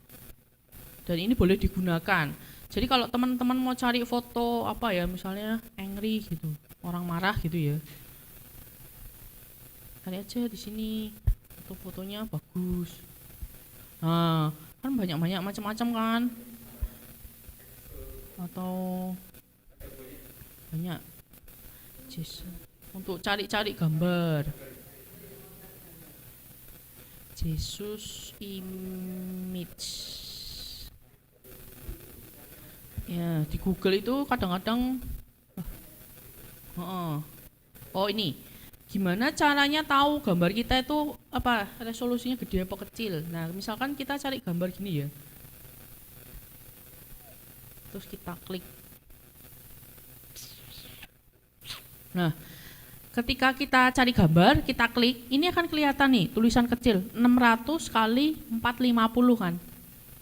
Dan ini boleh digunakan. Jadi kalau teman-teman mau cari foto apa ya, misalnya angry gitu, orang marah gitu ya. Cari aja di sini. Foto-fotonya bagus. Nah, kan banyak-banyak macam-macam kan. Atau banyak untuk cari-cari gambar. Jesus image. Ya, di Google itu kadang-kadang oh ini. Gimana caranya tahu gambar kita itu apa resolusinya gede apa kecil? Nah, misalkan kita cari gambar gini ya. Terus kita klik. Nah, ketika kita cari gambar, kita klik, ini akan kelihatan nih tulisan kecil 600 kali 450 kan.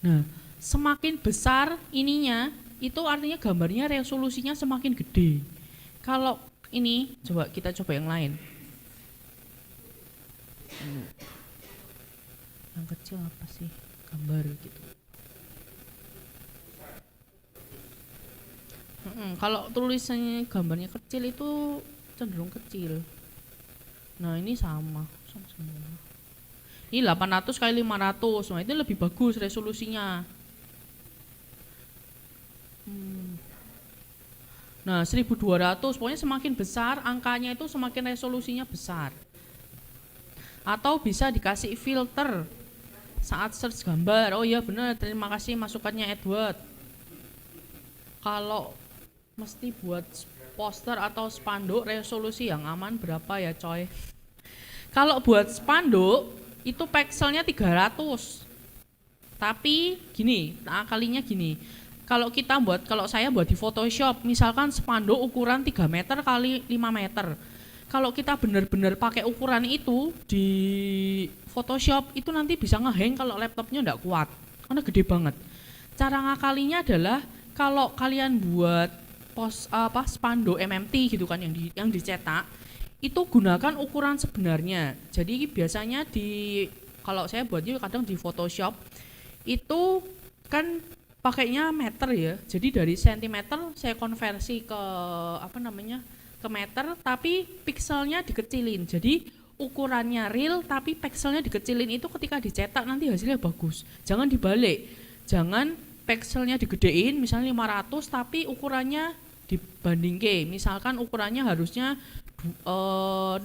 Nah, semakin besar ininya, itu artinya gambarnya resolusinya semakin gede. Kalau ini, kita coba yang lain. Yang kecil apa sih? Gambar gitu. Kalau tulisannya gambarnya kecil itu cenderung kecil. Nah, ini sama semua. Ini 800 kali 500. Nah, itu lebih bagus resolusinya. Nah, 1200, pokoknya semakin besar angkanya itu semakin resolusinya besar. Atau bisa dikasih filter saat search gambar. Oh iya benar, terima kasih masukannya Edward. Kalau mesti buat poster atau spanduk resolusi yang aman berapa ya coy? Kalau buat spanduk itu pixelnya 300. Tapi gini, kalinya gini. Kalau saya buat di Photoshop, misalkan spanduk ukuran 3 meter kali 5 meter. Kalau kita benar-benar pakai ukuran itu di Photoshop, itu nanti bisa ngehang kalau laptopnya enggak kuat. Karena gede banget. Cara ngakalinya adalah kalau kalian buat spanduk MMT gitu kan yang dicetak, itu gunakan ukuran sebenarnya. Jadi biasanya kalau saya buatnya kadang di Photoshop itu kan pakainya meter ya. Jadi dari sentimeter saya konversi ke ke meter, tapi pixelnya dikecilin. Jadi ukurannya real tapi pixelnya dikecilin, itu ketika dicetak nanti hasilnya bagus. Jangan dibalik. Jangan pixelnya digedein misalnya 500 tapi ukurannya dibandingke. Misalkan ukurannya harusnya 60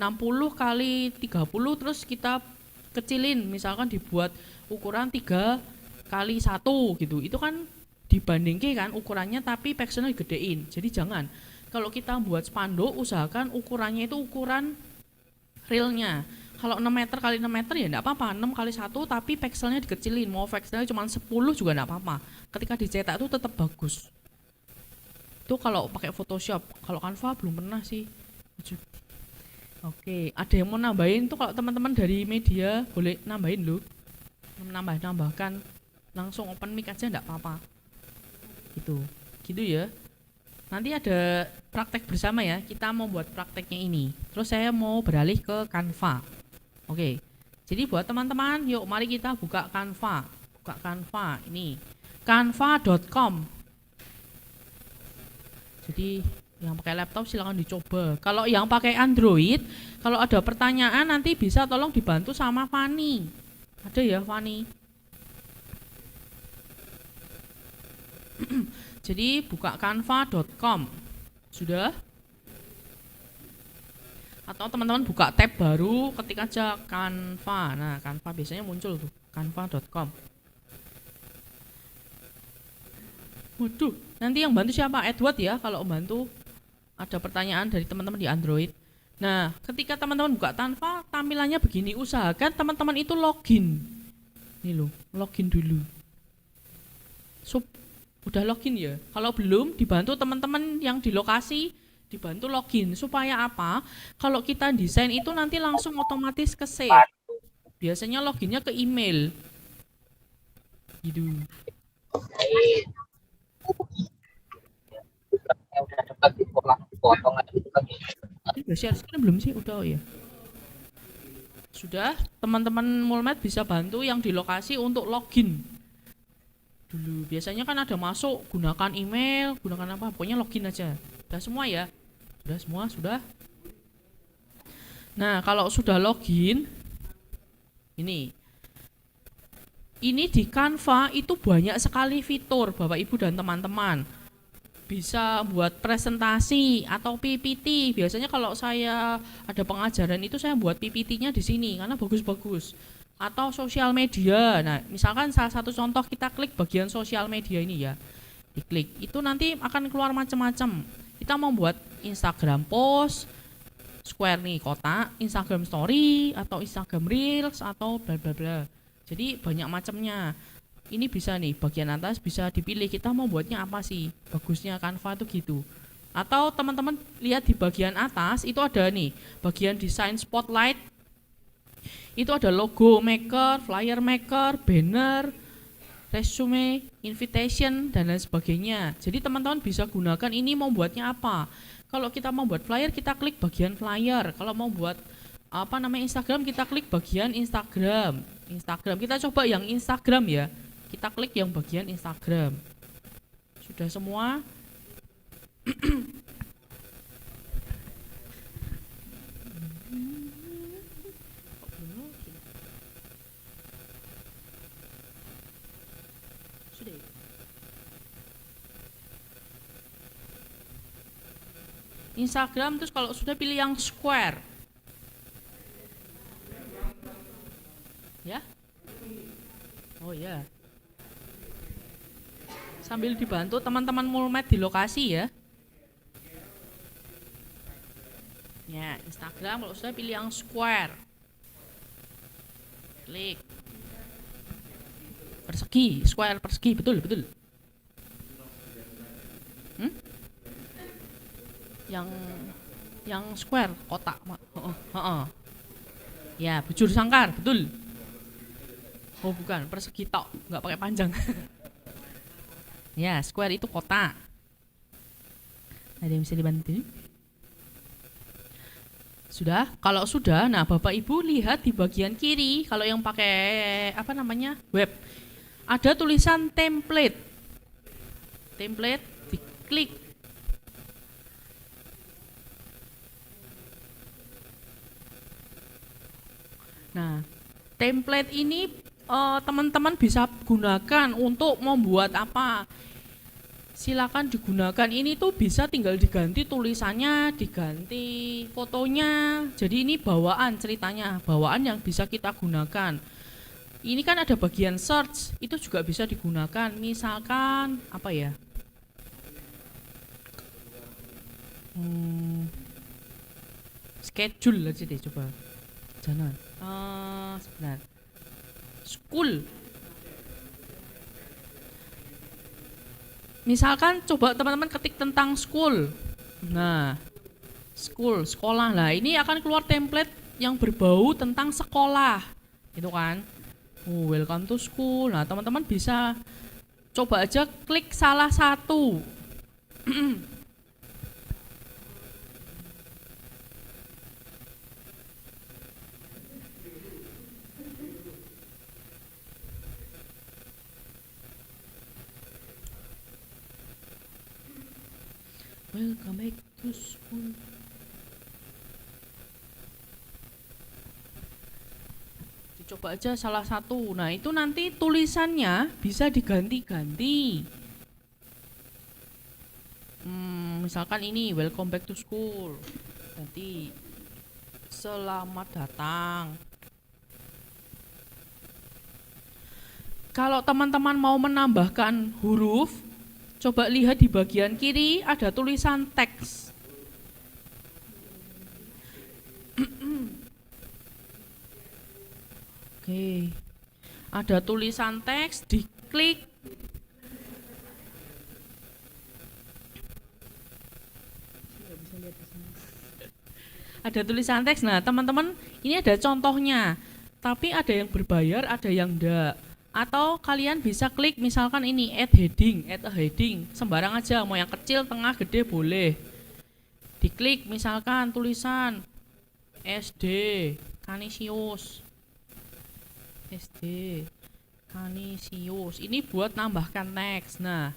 kali 30 terus kita kecilin, misalkan dibuat ukuran 3 kali 1 gitu. Itu kan dibandingke kan ukurannya tapi pixelnya digedein. Jadi jangan. Kalau kita buat spanduk usahakan ukurannya itu ukuran realnya. Kalau 6 meter kali 6 meter ya enggak apa-apa, 6 kali 1 tapi pixelnya dikecilin, mau pixelnya cuma 10 juga enggak apa-apa. Ketika dicetak itu tetap bagus. Itu kalau pakai Photoshop. Kalau Canva belum pernah sih. Oke, ada yang mau nambahin tuh, kalau teman-teman dari media boleh nambahin loh. Nambahkan langsung open mic aja enggak apa-apa. Gitu ya. Nanti ada praktek bersama ya, kita mau buat prakteknya ini. Terus saya mau beralih ke Canva. Oke, jadi buat teman-teman, yuk mari kita buka Canva. Buka Canva, ini canva.com. Jadi yang pakai laptop silahkan dicoba. Kalau yang pakai Android, kalau ada pertanyaan nanti bisa tolong dibantu sama Fani. Ada ya Fani? Jadi buka canva.com. Sudah? Atau teman-teman buka tab baru, ketik aja Canva. Nah, Canva biasanya muncul tuh, canva.com. Waduh, nanti yang bantu siapa? Edward ya kalau bantu. Ada pertanyaan dari teman-teman di Android. Nah, ketika teman-teman buka Canva, tampilannya begini. Usahakan teman-teman itu login. Nih loh, login dulu. Udah login ya? Kalau belum, dibantu teman-teman yang di lokasi dibantu login. Supaya apa? Kalau kita desain itu nanti langsung otomatis ke save. Biasanya loginnya ke email. Gitu. Ini udah share screen belum sih? Udah, oh ya. Sudah, teman-teman Mulmed bisa bantu yang di lokasi untuk login dulu. Biasanya kan ada masuk, gunakan email, gunakan apa, pokoknya login aja. Sudah semua ya? Sudah semua, sudah. Nah, kalau sudah login, ini di Canva itu banyak sekali fitur, Bapak Ibu dan teman-teman. Bisa buat presentasi atau PPT. Biasanya kalau saya ada pengajaran itu saya buat PPT-nya di sini karena bagus-bagus. Atau sosial media. Nah, misalkan salah satu contoh kita klik bagian sosial media ini ya. Diklik. Itu nanti akan keluar macam-macam. Kita mau buat Instagram post, square nih kotak, Instagram story atau Instagram reels atau bla bla bla. Jadi banyak macamnya. Ini bisa nih, bagian atas bisa dipilih kita mau buatnya apa sih. Bagusnya Canva tuh gitu. Atau teman-teman lihat di bagian atas itu ada nih, bagian desain spotlight. Itu ada logo maker, flyer maker, banner, resume, invitation, dan lain sebagainya. Jadi teman-teman bisa gunakan ini mau buatnya apa. Kalau kita mau buat flyer, kita klik bagian flyer. Kalau mau buat Instagram, kita klik bagian Instagram. Kita coba yang Instagram ya. Kita klik yang bagian Instagram. Sudah semua? Sudah. Instagram, terus kalau sudah pilih yang square. Ya? Oh ya. Sambil dibantu teman-teman Mulmed di lokasi ya. Ya, Instagram kalau sudah pilih yang square. Klik. Persegi, square persegi, betul. Yang square, kotak. Ya, bujur sangkar, betul. Oh, bukan, persegi tok, nggak pakai panjang. Ya, square itu kotak. Ada yang bisa dibantu? Sudah? Kalau sudah, nah Bapak Ibu lihat di bagian kiri, kalau yang pakai web, ada tulisan template. Template, diklik. Nah, template ini teman-teman bisa gunakan untuk membuat apa? Silakan digunakan. Ini tuh bisa tinggal diganti tulisannya, diganti fotonya. Jadi ini bawaan ceritanya, bawaan yang bisa kita gunakan. Ini kan ada bagian search, itu juga bisa digunakan. Misalkan apa ya? Schedule aja deh coba. Jangan. Sebentar. School. Misalkan coba teman-teman ketik tentang school. Nah, school, sekolah. Nah, ini akan keluar template yang berbau tentang sekolah. Gitu kan. Welcome to school. Nah, teman-teman bisa coba aja klik salah satu. Welcome back to school. Dicoba aja salah satu. Nah, itu nanti tulisannya bisa diganti-ganti. Misalkan ini welcome back to school. Nanti selamat datang. Kalau teman-teman mau menambahkan huruf, coba lihat di bagian kiri ada tulisan teks. Oke. Ada tulisan teks, diklik. Nggak bisa lihat ada tulisan teks. Nah, teman-teman, ini ada contohnya. Tapi ada yang berbayar, ada yang enggak. Atau kalian bisa klik misalkan ini add a heading, sembarang aja, mau yang kecil, tengah, gede boleh. Diklik misalkan tulisan SD Kanisius. SD Kanisius. Ini buat nambahkan teks. Nah,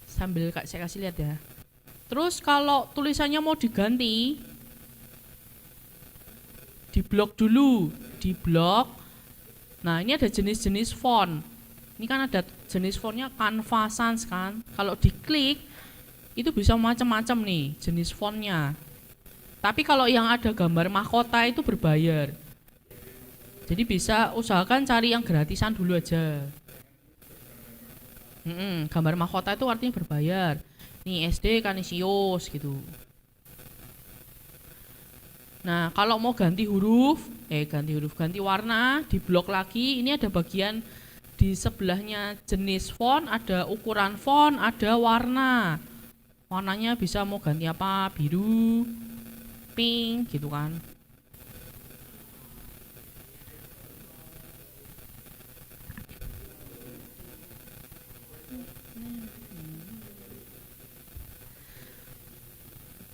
sambil saya kasih lihat ya. Terus kalau tulisannya mau diganti, diblok dulu, diblok. Nah, ini ada jenis-jenis font. Ini kan ada jenis fontnya Canva Sans kan. Kalau diklik itu bisa macam-macam nih jenis fontnya. Tapi kalau yang ada gambar mahkota itu berbayar. Jadi bisa usahakan cari yang gratisan dulu aja. Gambar mahkota itu artinya berbayar. Nih SD Kanisius gitu. Nah, kalau mau ganti warna, diblok lagi. Ini ada bagian di sebelahnya jenis font, ada ukuran font, ada warna. Warnanya bisa mau ganti apa, biru, pink gitu kan.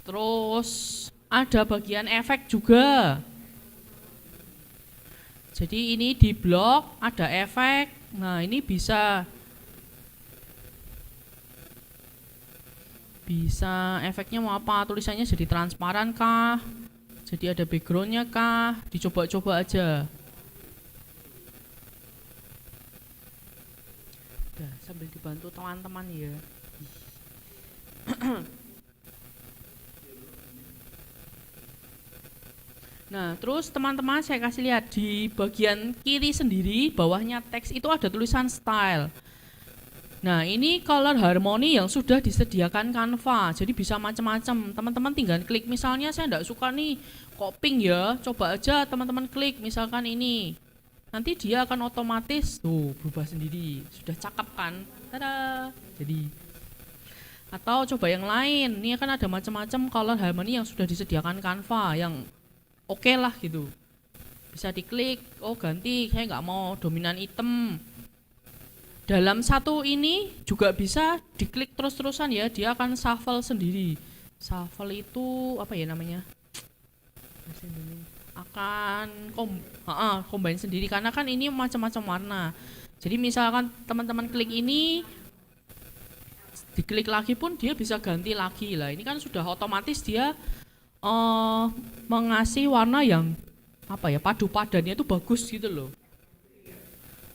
Terus ada bagian efek juga. Jadi ini di blok ada efek. Nah, ini bisa efeknya mau apa? Tulisannya jadi transparan kah? Jadi ada backgroundnya kah? Dicoba-coba aja. Udah, sambil dibantu teman-teman ya. Nah, terus teman-teman saya kasih lihat di bagian kiri sendiri, bawahnya teks itu ada tulisan style. Nah, ini color harmony yang sudah disediakan Canva, jadi bisa macam-macam. Teman-teman tinggal klik, misalnya saya enggak suka nih kok pink ya, coba aja teman-teman klik misalkan ini. Nanti dia akan otomatis tuh berubah sendiri, sudah cakep kan? Tada! Jadi atau coba yang lain, ini kan ada macam-macam color harmony yang sudah disediakan Canva yang oke lah gitu, bisa diklik, oh ganti, saya nggak mau dominan hitam. Dalam satu ini juga bisa diklik terus-terusan ya, dia akan shuffle sendiri. Shuffle itu apa ya namanya? Akan combine sendiri karena kan ini macam-macam warna. Jadi misalkan teman-teman klik ini, diklik lagi pun dia bisa ganti lagi lah. Ini kan sudah otomatis dia mengasih warna yang apa ya, padu padannya itu bagus gitu loh.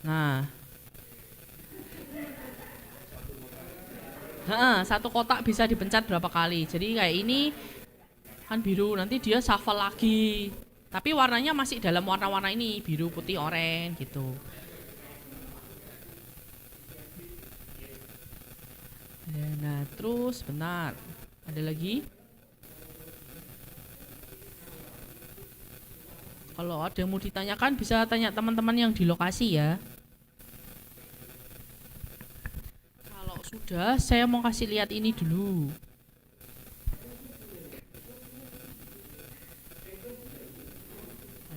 Nah, satu kotak bisa dipencet berapa kali. Jadi kayak ini kan biru, nanti dia shuffle lagi. Tapi warnanya masih dalam warna-warna ini, biru, putih, oranye gitu. Nah, terus bentar. Ada lagi? Kalau ada yang mau ditanyakan bisa tanya teman-teman yang di lokasi ya. Kalau sudah, saya mau kasih lihat ini dulu.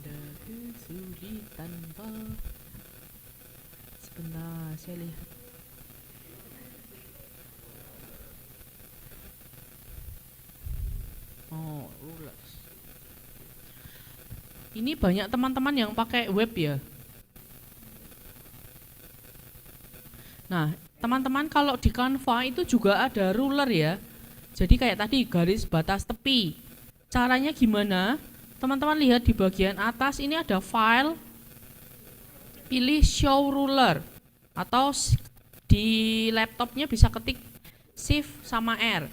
Ada kesulitan sebentar, saya lihat. Oh, rulers. Ini banyak teman-teman yang pakai web ya. Nah, teman-teman kalau di Canva itu juga ada ruler ya. Jadi kayak tadi garis batas tepi. Caranya gimana? Teman-teman lihat di bagian atas ini ada file. Pilih show ruler. Atau di laptopnya bisa ketik Shift sama R.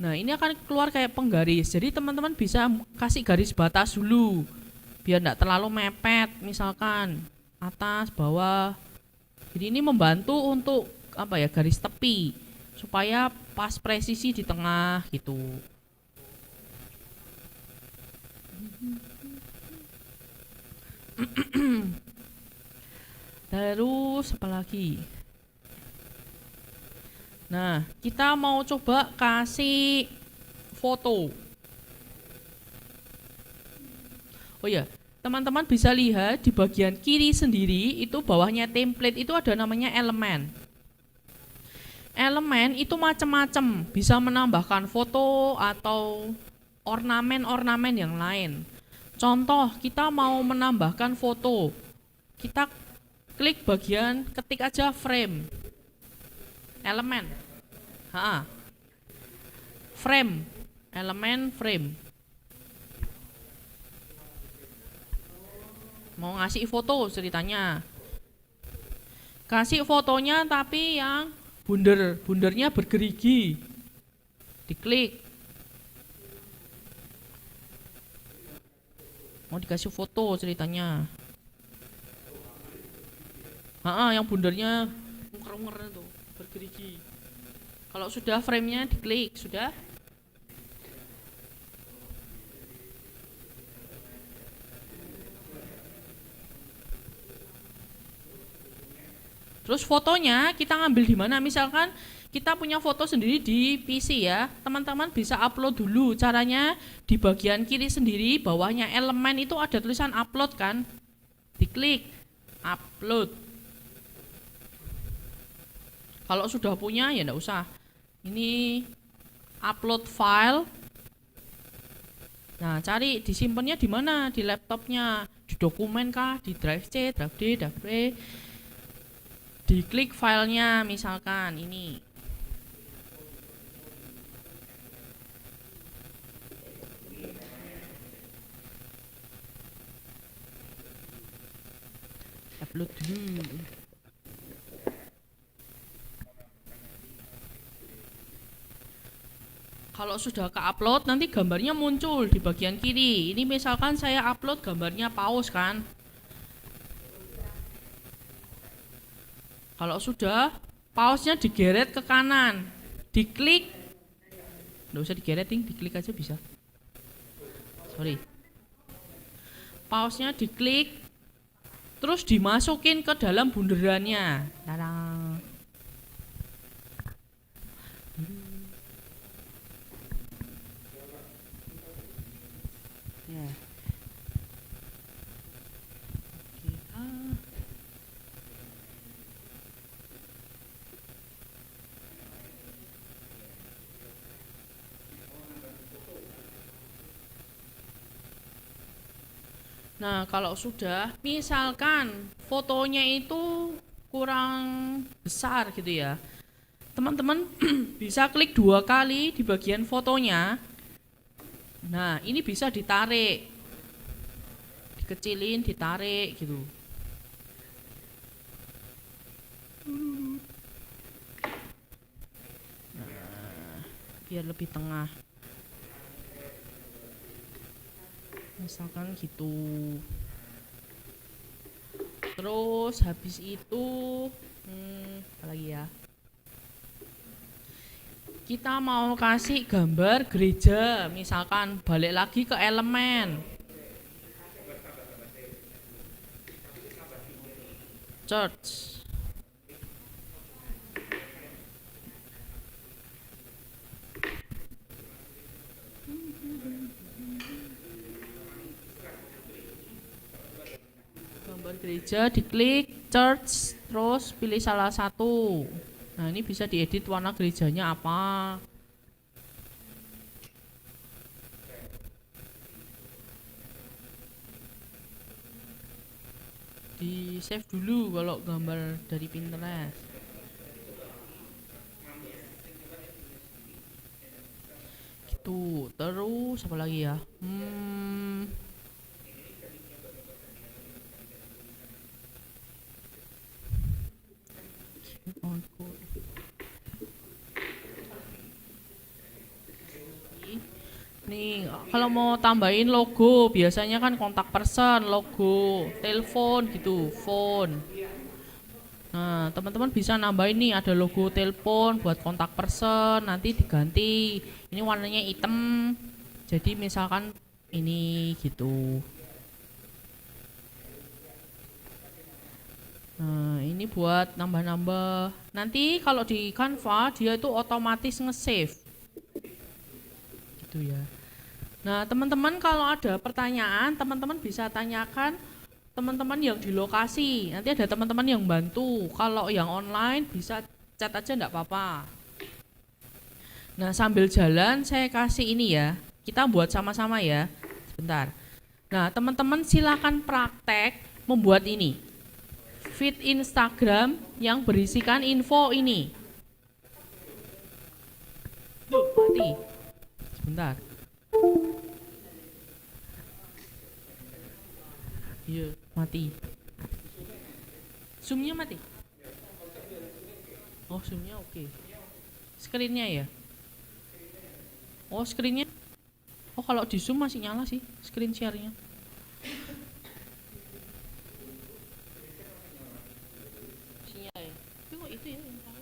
Nah, ini akan keluar kayak penggaris. Jadi teman-teman bisa kasih garis batas dulu. Biar tidak terlalu mepet, misalkan atas, bawah. Jadi ini membantu untuk apa ya, garis tepi supaya pas presisi di tengah gitu. Terus apa lagi? Nah, kita mau coba kasih foto. Oh ya, teman-teman bisa lihat di bagian kiri sendiri itu bawahnya template itu ada namanya elemen. Elemen itu macam-macam, bisa menambahkan foto atau ornamen-ornamen yang lain. Contoh, kita mau menambahkan foto. Kita klik bagian ketik aja frame. Elemen. Frame. Elemen frame. Mau ngasih foto ceritanya. Kasih fotonya tapi yang bundernya bergerigi. Diklik. Mau dikasih foto ceritanya. Yang bundernya unger-unger tuh, bergerigi. Kalau sudah frame-nya diklik, sudah. Terus fotonya kita ngambil di mana? Misalkan kita punya foto sendiri di PC ya, teman-teman bisa upload dulu. Caranya di bagian kiri sendiri, bawahnya elemen itu ada tulisan upload kan? Diklik, upload. Kalau sudah punya ya enggak usah. Ini upload file. Nah, cari disimpannya di mana? Di laptopnya, di dokumen kah, di drive C, drive D, drive B. Diklik filenya, misalkan ini. Upload dulu. Kalau sudah ke-upload, nanti gambarnya muncul di bagian kiri. Ini misalkan saya upload gambarnya paus kan. Kalau sudah, pausnya digeret ke kanan, diklik, nggak usah digeret, diklik aja bisa. Sorry. Pausnya diklik, terus dimasukin ke dalam bunderannya. Tadang. Ya. Nah, kalau sudah, misalkan fotonya itu kurang besar gitu ya, teman-teman bisa klik 2 kali di bagian fotonya. Nah, ini bisa ditarik, dikecilin, ditarik gitu. Nah, biar lebih tengah. Misalkan gitu. Terus habis itu apa lagi ya, kita mau kasih gambar gereja, misalkan balik lagi ke elemen, church. Gereja, diklik church, terus pilih salah satu. Nah, ini bisa diedit warna gerejanya apa. Di save dulu kalau gambar dari Pinterest. Gitu. Terus apa lagi ya? Nih, kalau mau tambahin logo, biasanya kan kontak person, logo, telepon gitu, phone. Nah, teman-teman bisa nambahin nih, ada logo telepon buat kontak person, nanti diganti. Ini warnanya hitam, jadi misalkan ini gitu. Nah, ini buat nambah-nambah. Nanti kalau di Canva dia itu otomatis nge-save. Gitu ya. Nah, teman-teman kalau ada pertanyaan, teman-teman bisa tanyakan teman-teman yang di lokasi. Nanti ada teman-teman yang bantu. Kalau yang online bisa chat aja enggak apa-apa. Nah, sambil jalan saya kasih ini ya. Kita buat sama-sama ya. Sebentar. Nah, teman-teman silakan praktek membuat ini. Feed Instagram yang berisikan info ini. Yuk, mati. Sebentar. Iya, mati. Zoom-nya mati. Oh, zoom-nya oke. Screen-nya ya? Oh, screen-nya. Oh, kalau di zoom masih nyala sih screen share-nya. Masih nyala ya? Tapi kok itu ya yang tahu?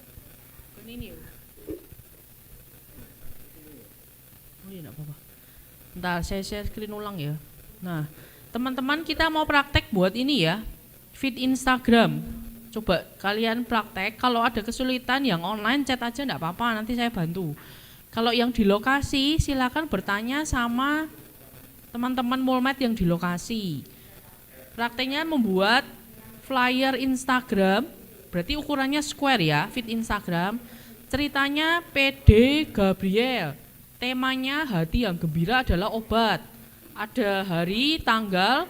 Bukan ini ya? Oh iya, enggak apa-apa. Bentar, saya share screen ulang ya. Nah, teman-teman kita mau praktek buat ini ya, feed Instagram. Coba kalian praktek, kalau ada kesulitan yang online chat aja enggak apa-apa, nanti saya bantu. Kalau yang di lokasi silakan bertanya sama teman-teman Mulmed yang di lokasi. Prakteknya membuat flyer Instagram, berarti ukurannya square ya, feed Instagram. Ceritanya PD Gabriel, temanya hati yang gembira adalah obat. Ada hari, tanggal,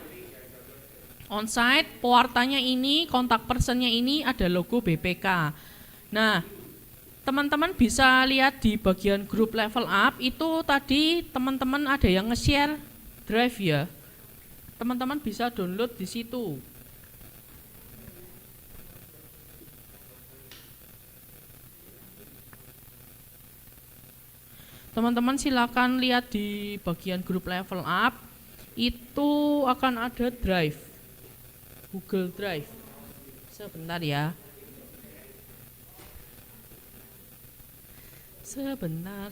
onsite, pewartanya ini, kontak personnya ini, ada logo BPK. Nah, teman-teman bisa lihat di bagian grup level up, itu tadi teman-teman ada yang nge-share drive ya. Teman-teman bisa download di situ. Teman-teman silakan lihat di bagian grup level up, itu akan ada drive, Google Drive. Sebentar ya. Sebentar,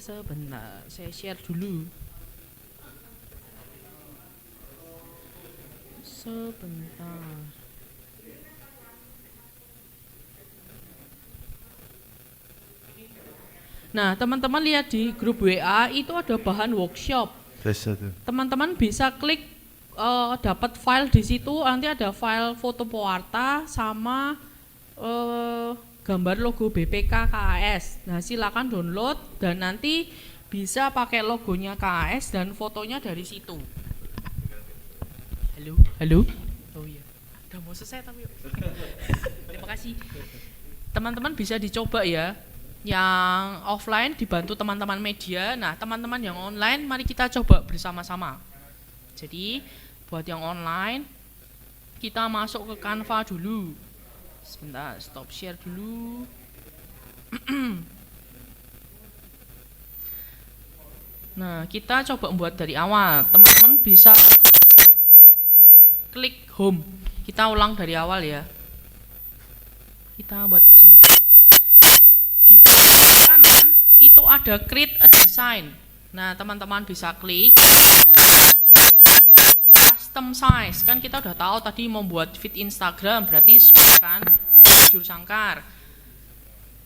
saya share dulu. Sebentar. Nah, teman-teman lihat di grup WA itu ada bahan workshop. Teman-teman bisa klik dapat file di situ, nanti ada file foto pewarta sama gambar logo BPK KAS. Nah, silakan download dan nanti bisa pakai logonya KAS dan fotonya dari situ. Halo. Oh iya. Udah mau selesai tapi. Terima kasih. Teman-teman bisa dicoba ya. Yang offline dibantu teman-teman media. Nah, teman-teman yang online mari kita coba bersama-sama. Jadi, buat yang online kita masuk ke Canva dulu. Sebentar, stop share dulu. Nah, kita coba membuat dari awal. Teman-teman bisa klik home. Kita ulang dari awal ya. Kita buat bersama-sama. Di kanan itu ada create a design. Nah, teman-teman bisa klik custom size. Kan kita udah tahu tadi membuat feed Instagram berarti square kan, bujur sangkar.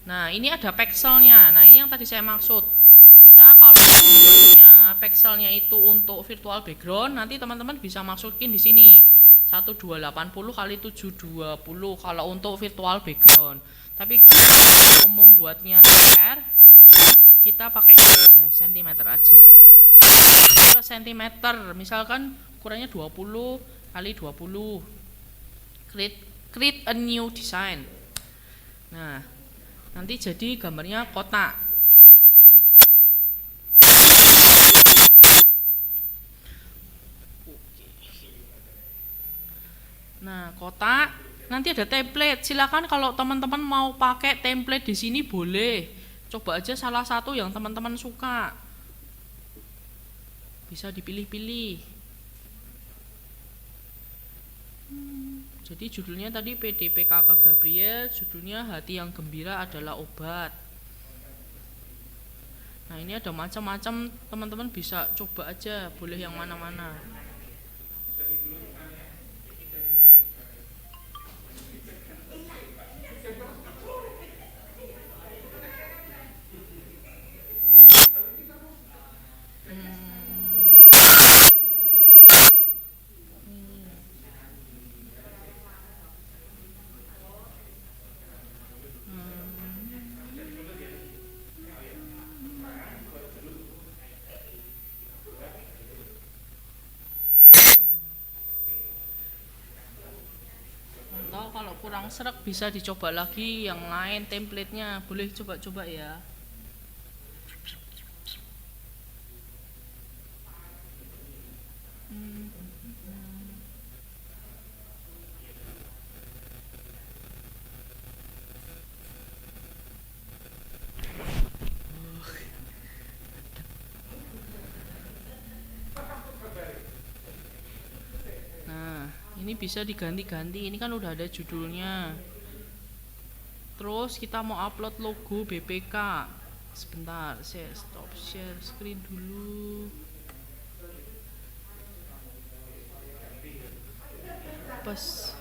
Nah, ini ada pixelnya. Nah, ini yang tadi saya maksud. Kita kalau membuatnya pixelnya itu untuk virtual background, nanti teman-teman bisa masukin di sini 1280 kali 720 kalau untuk virtual background. Tapi kalau membuatnya square, kita pakai aja cm aja. Ke cm, misalkan ukurannya 20 kali 20. Create a new design. Nah, nanti jadi gambarnya kotak. Nah, kotak nanti ada template. Silakan kalau teman-teman mau pakai template di sini boleh. Coba aja salah satu yang teman-teman suka. Bisa dipilih-pilih. Jadi judulnya tadi PDPKK Gabriel, judulnya hati yang gembira adalah obat. Nah, ini ada macam-macam, teman-teman bisa coba aja, boleh yang mana-mana. kurang serak bisa dicoba lagi yang lain template-nya. Boleh coba-coba ya. Nah, ini bisa diganti-ganti. Ini kan udah ada judulnya. Terus kita mau upload logo BPK. Sebentar, saya stop share screen dulu. Pas.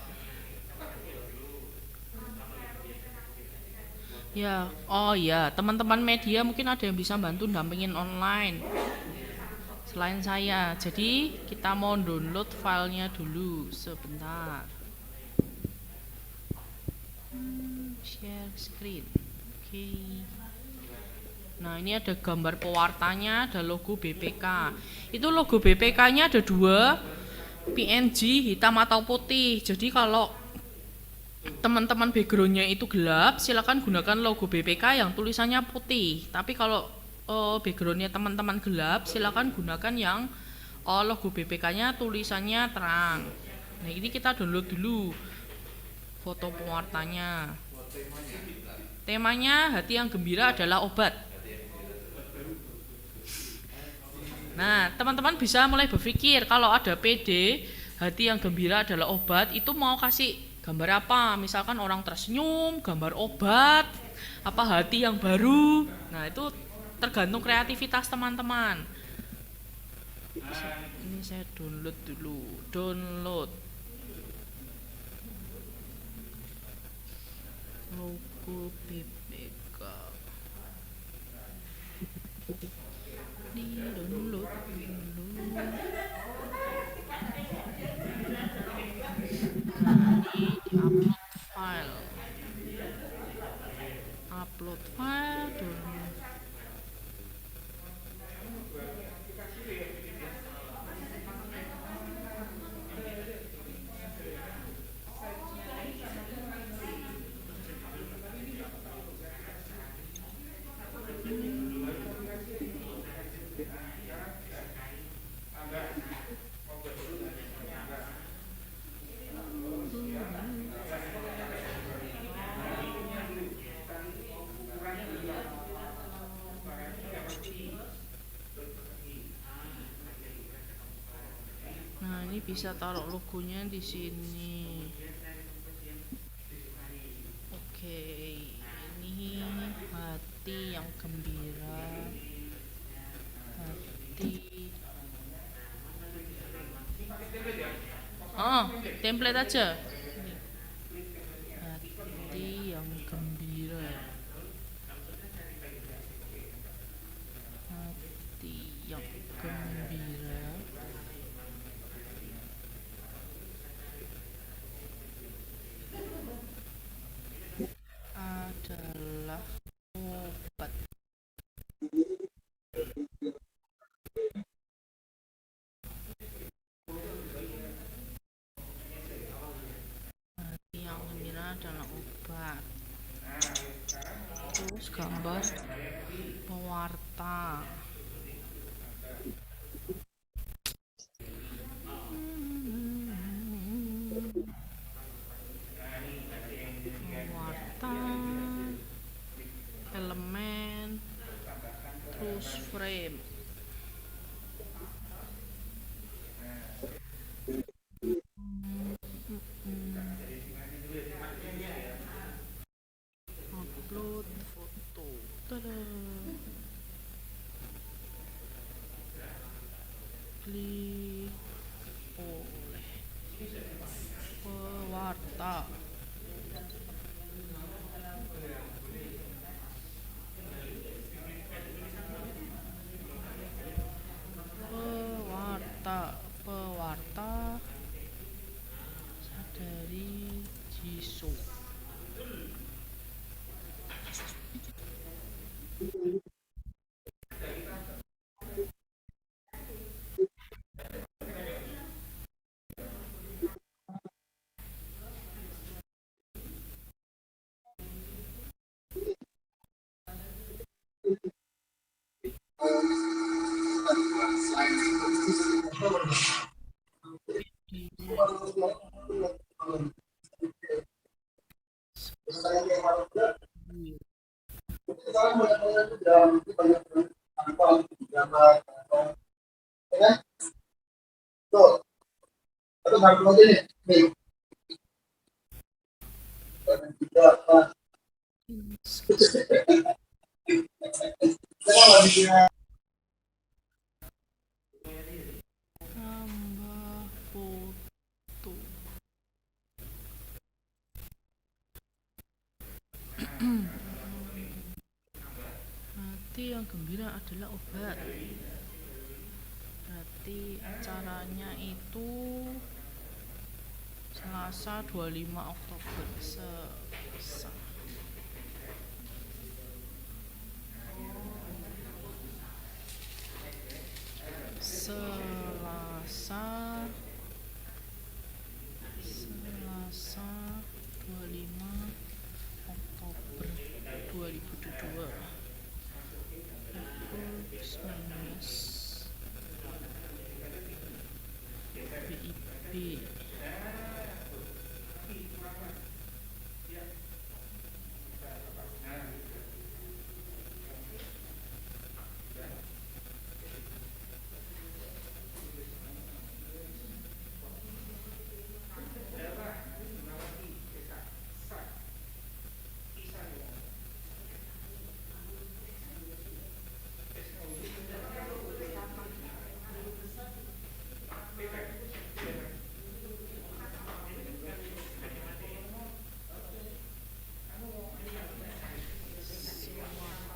Ya, oh ya, teman-teman media mungkin ada yang bisa bantu dampingin online selain saya. Jadi kita mau download filenya dulu sebentar. Share screen. Oke. Nah, ini ada gambar pewartanya, ada logo BPK. Itu logo BPK-nya ada dua, PNG hitam atau putih. Jadi kalau teman-teman backgroundnya itu gelap, silakan gunakan logo BPK yang tulisannya putih. Tapi kalau backgroundnya teman-teman gelap, silakan gunakan yang logo BPK-nya tulisannya terang. Nah, ini kita download dulu foto pewartanya. Temanya hati yang gembira adalah obat. Nah, teman-teman bisa mulai berpikir kalau ada PD, hati yang gembira adalah obat, itu mau kasih gambar apa? Misalkan orang tersenyum, gambar obat, apa hati yang baru. Nah, itu tergantung kreativitas teman-teman. Ini saya download dulu. Download logo BPK. Di download dulu. Nah, ini di upload file. Upload file download. Nah, ini bisa taruh logonya di sini. Oke, ini hati yang gembira. Hati. Oh, template aja. Hati yang gembira. Hati yang gembira. Adalah obat. Hati yang gembira adalah obat. Terus gambar pewarta. Pewarta. Elemen. Terus frame. Upload foto. Tada. Klik oleh pewarta. Pewarta Sadari Jisoo. Tambah foto. Hati yang gembira adalah obat. Berarti acaranya itu Selasa 25 Oktober. Selasa. Selasa 25 Oktober 2022. Plus minus BIP.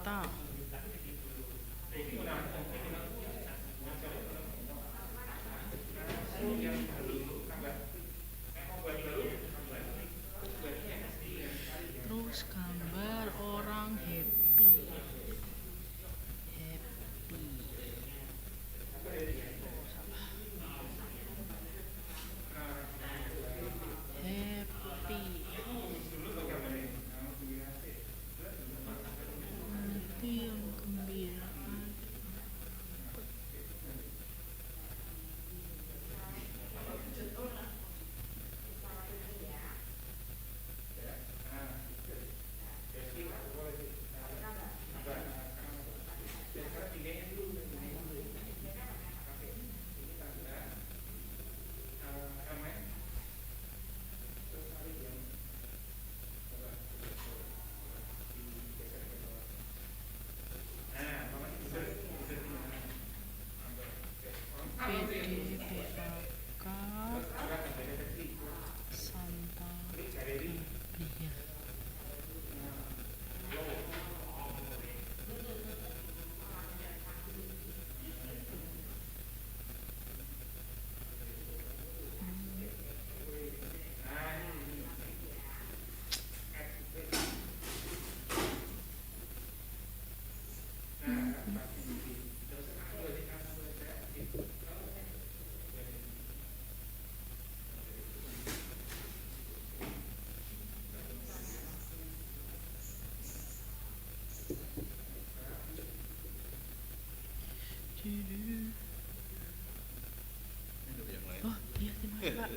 Selatan. Terus gambar orang happy. Happy. Oh, salah. Happy. Hati yang gembira. PD PAK Santa Bria. Oh iya, terima kasih Pak.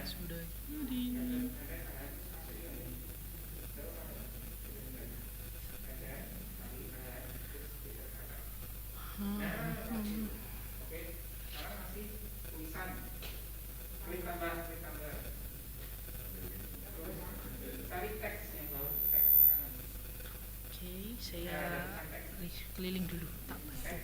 Sudah jadi. Oke, saya keliling dulu, tak bantu.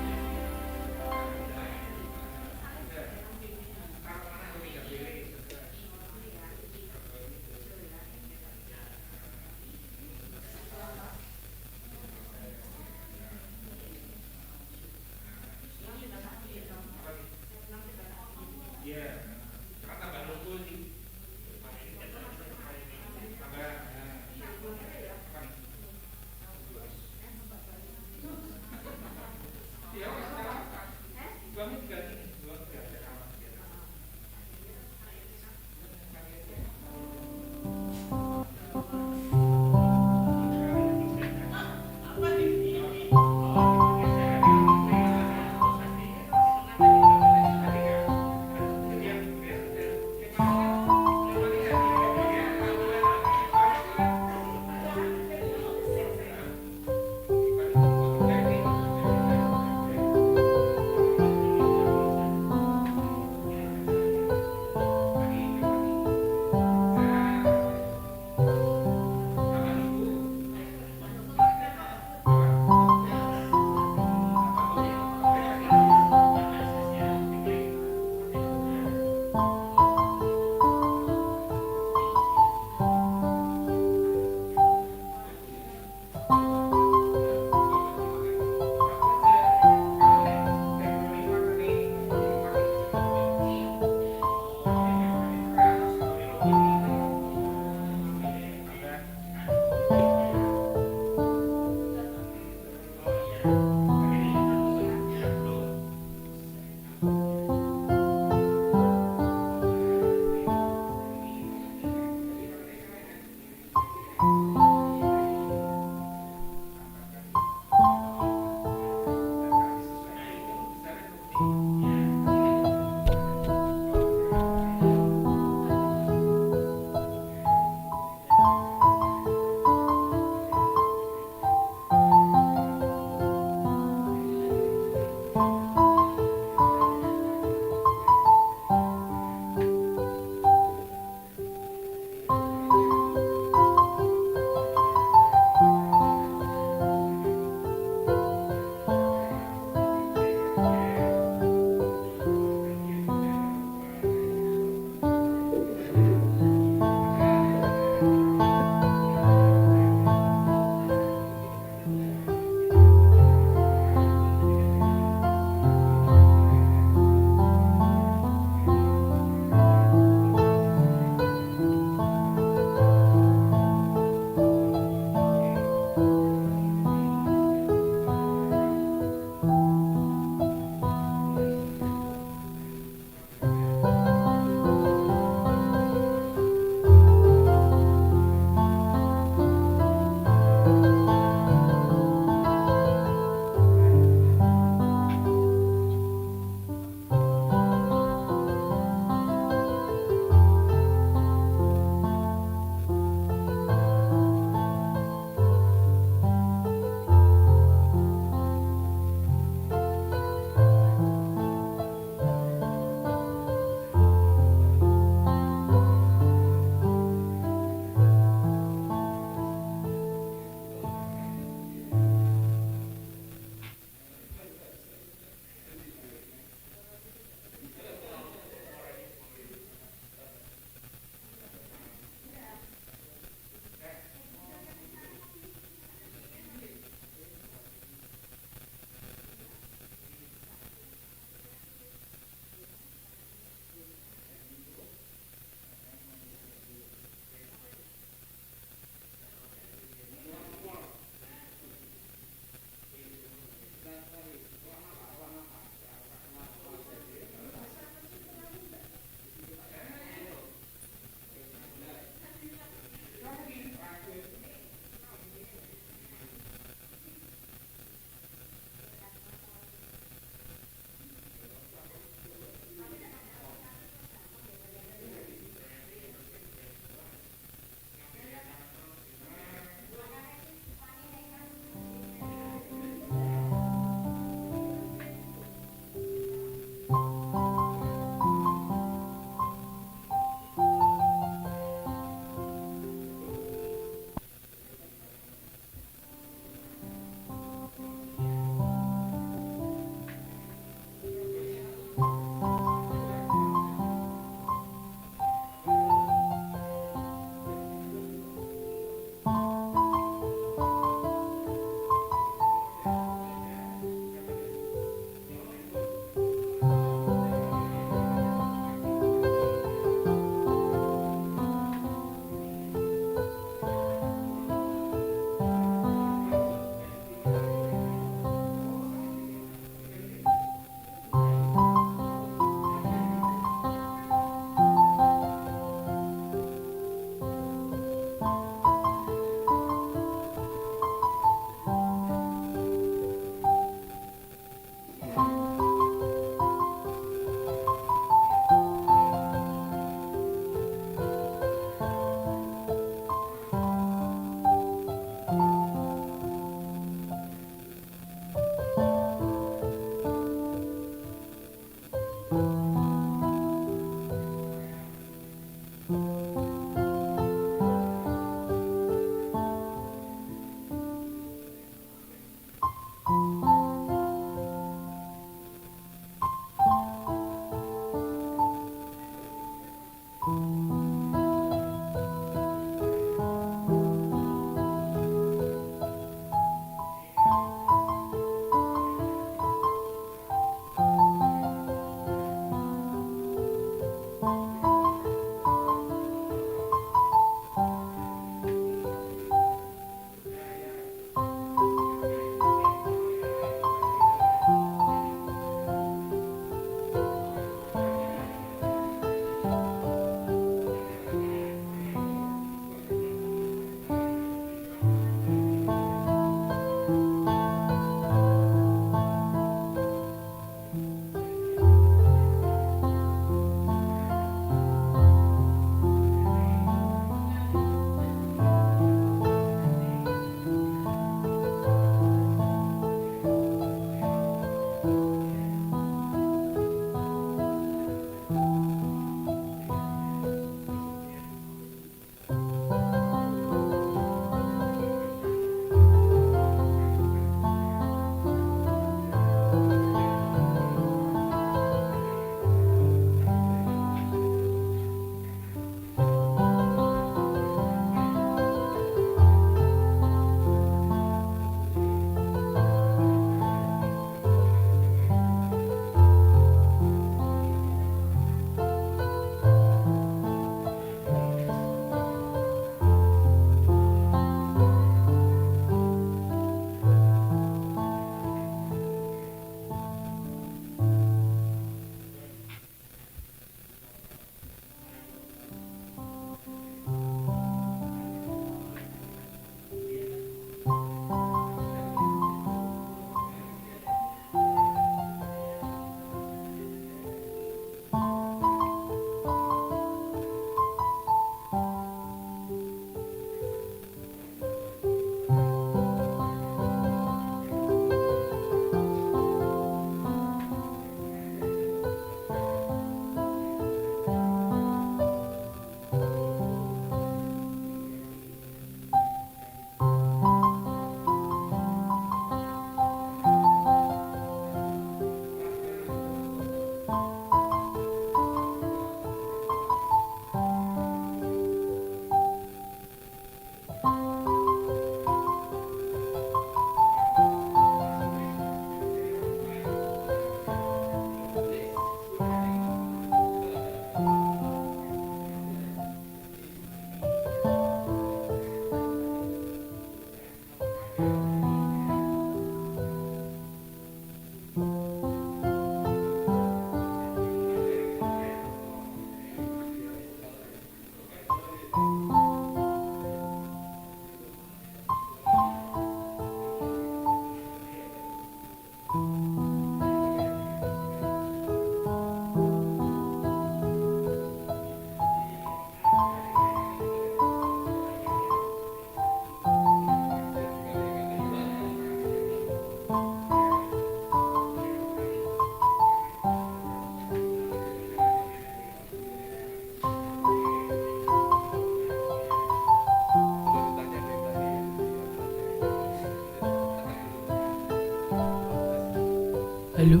Halo,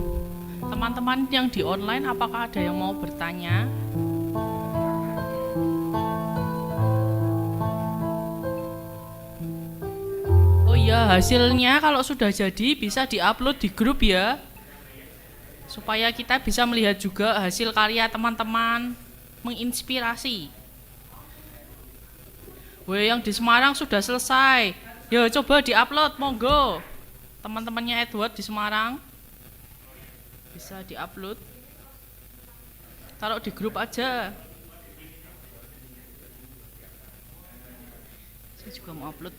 teman-teman yang di online, apakah ada yang mau bertanya? Oh iya, hasilnya kalau sudah jadi bisa diupload di grup ya, supaya kita bisa melihat juga hasil karya teman-teman, menginspirasi. Weh, yang di Semarang sudah selesai. Ya, coba diupload, monggo. Teman-temannya Edward di Semarang bisa diupload. Taruh di grup aja. Saya juga mau upload.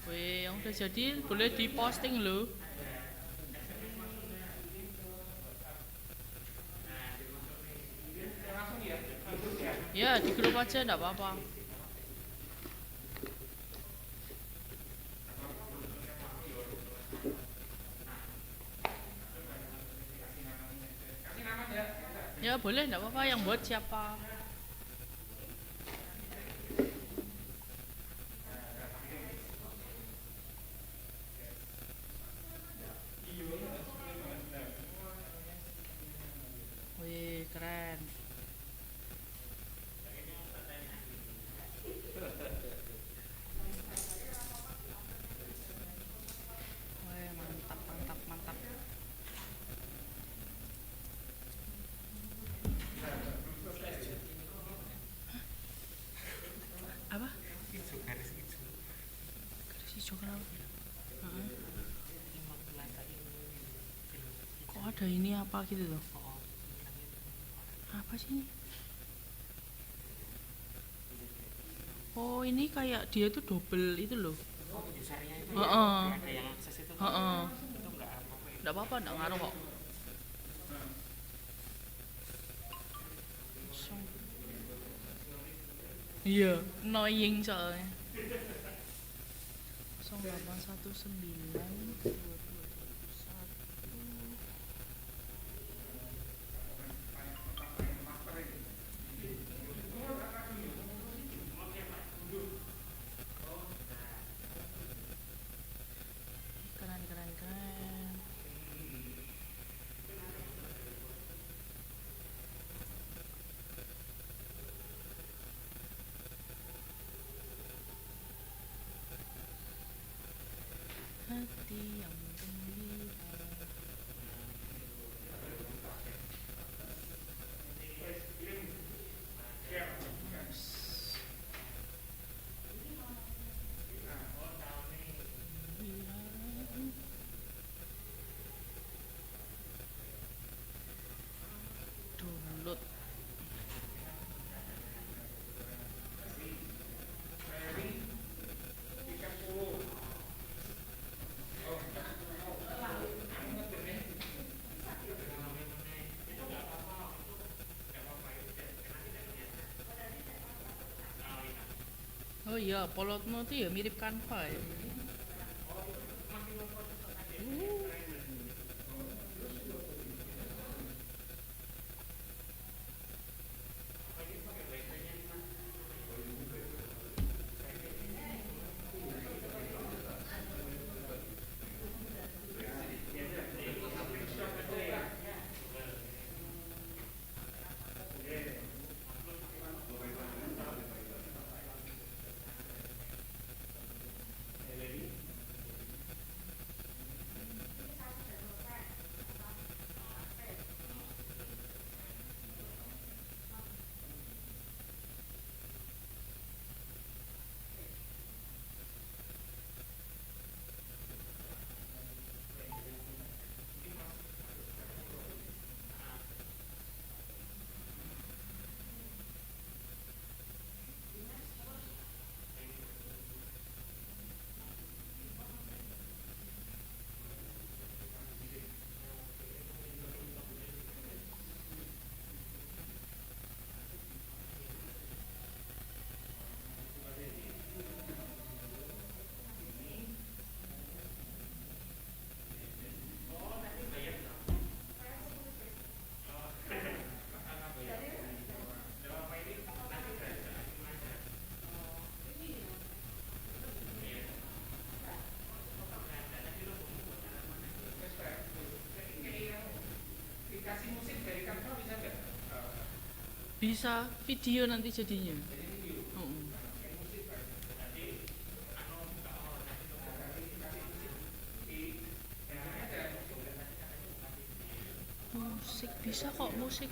Weh, yang udah jadi boleh diposting loh. Ya, di grup aja enggak apa-apa. Ya, boleh enggak apa-apa, yang buat siapa? Wih, keren. Wih, mantap, mantap, mantap. Apa? Garis hijau kenapa? Kok ada ini apa gitu loh? Apa sih ini? Oh, ini kayak dia tuh double itu loh. Heeh. Heeh. Enggak apa-apa, enggak ngaruh kok. Iya, annoying soalnya. 0819 keren, keren, keren. Hati yang gembira. Download. Oh iya, Polotno tuh ya mirip Canva ya. Bisa video nanti jadinya. Mm-mm. Musik bisa kok musik.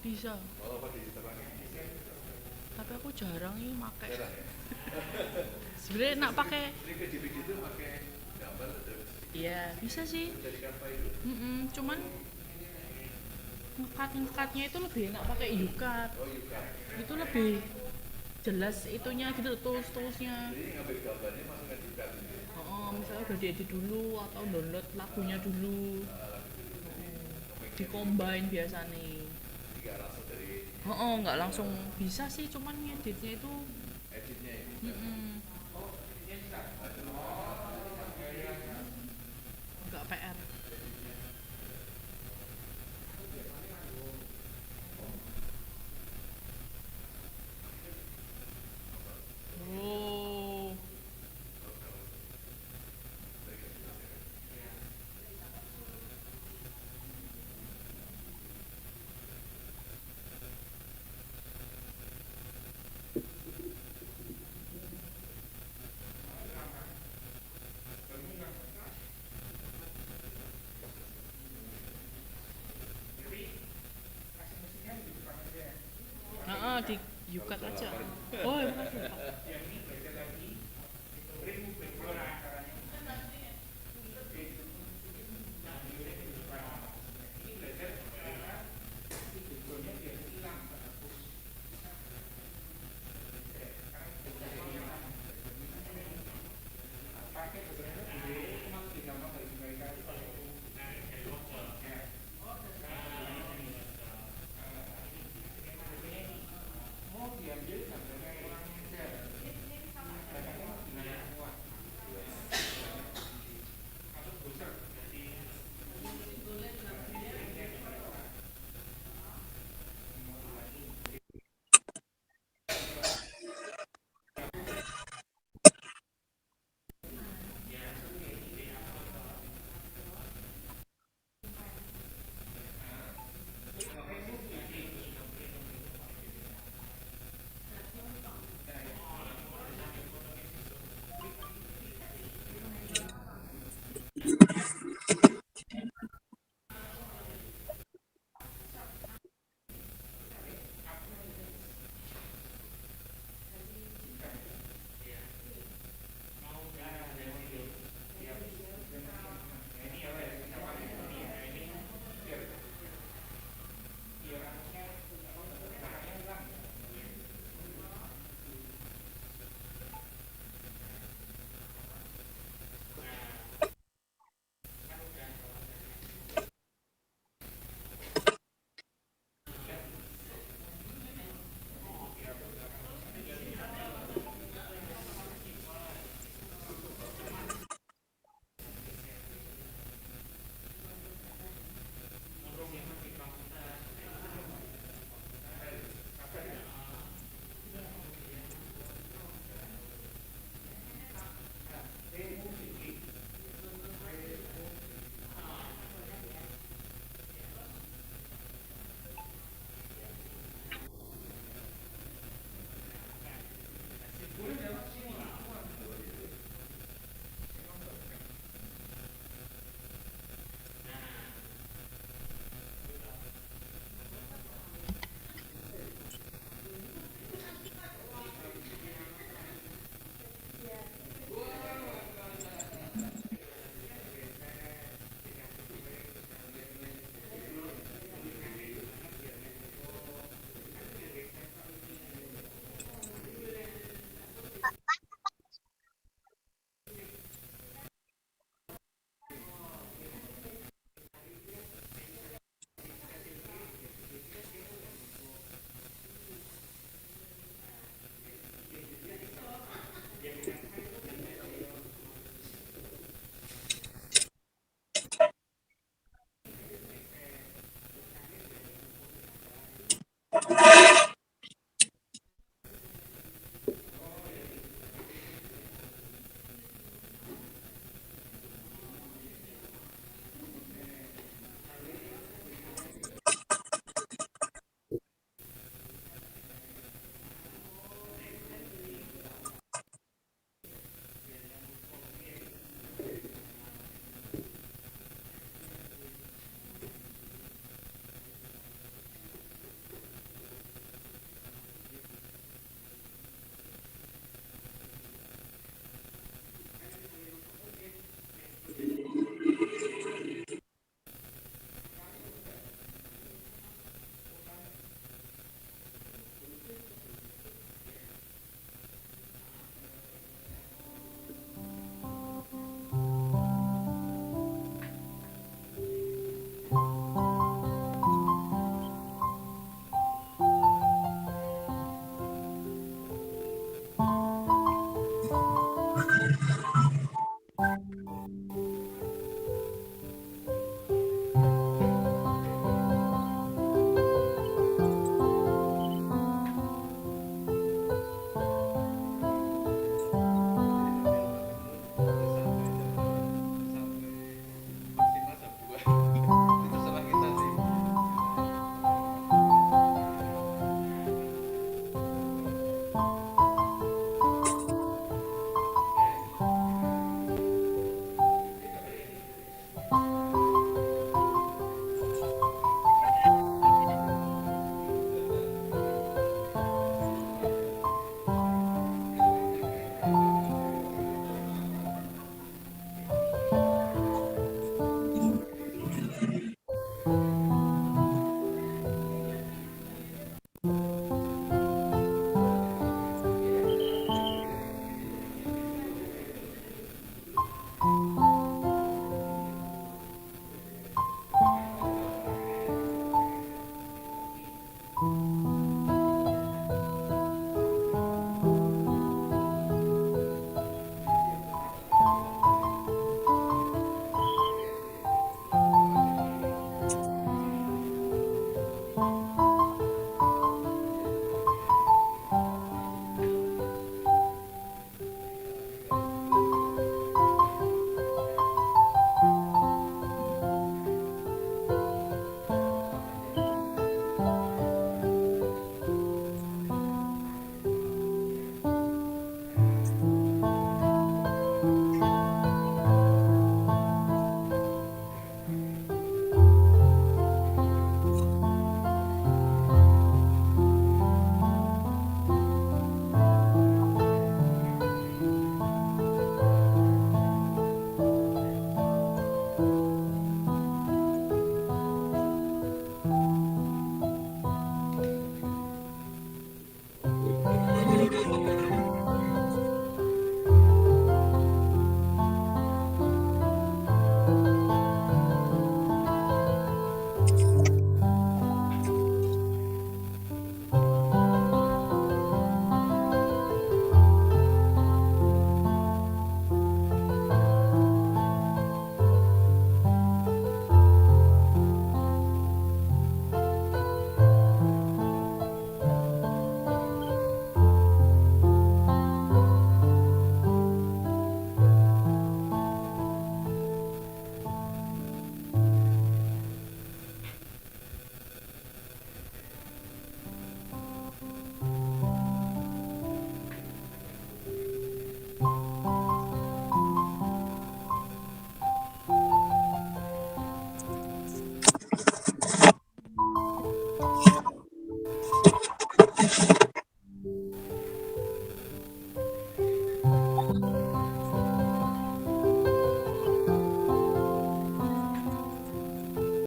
Bisa. Tapi aku jarang nih pakai. Sebenarnya nak pakai. Iya bisa sih. Cuman ngekatnya itu lebih enak pakai YouCut. Itu lebih jelas itunya gitu, tools-toolsnya. Oh, misalnya udah diedit dulu atau download lagunya dulu. Di-combine biasanya. Nggak langsung bisa sih, cuman ngeditnya itu nggak PR. Oh, di YouCut aja. Oh, ya makasih Pak.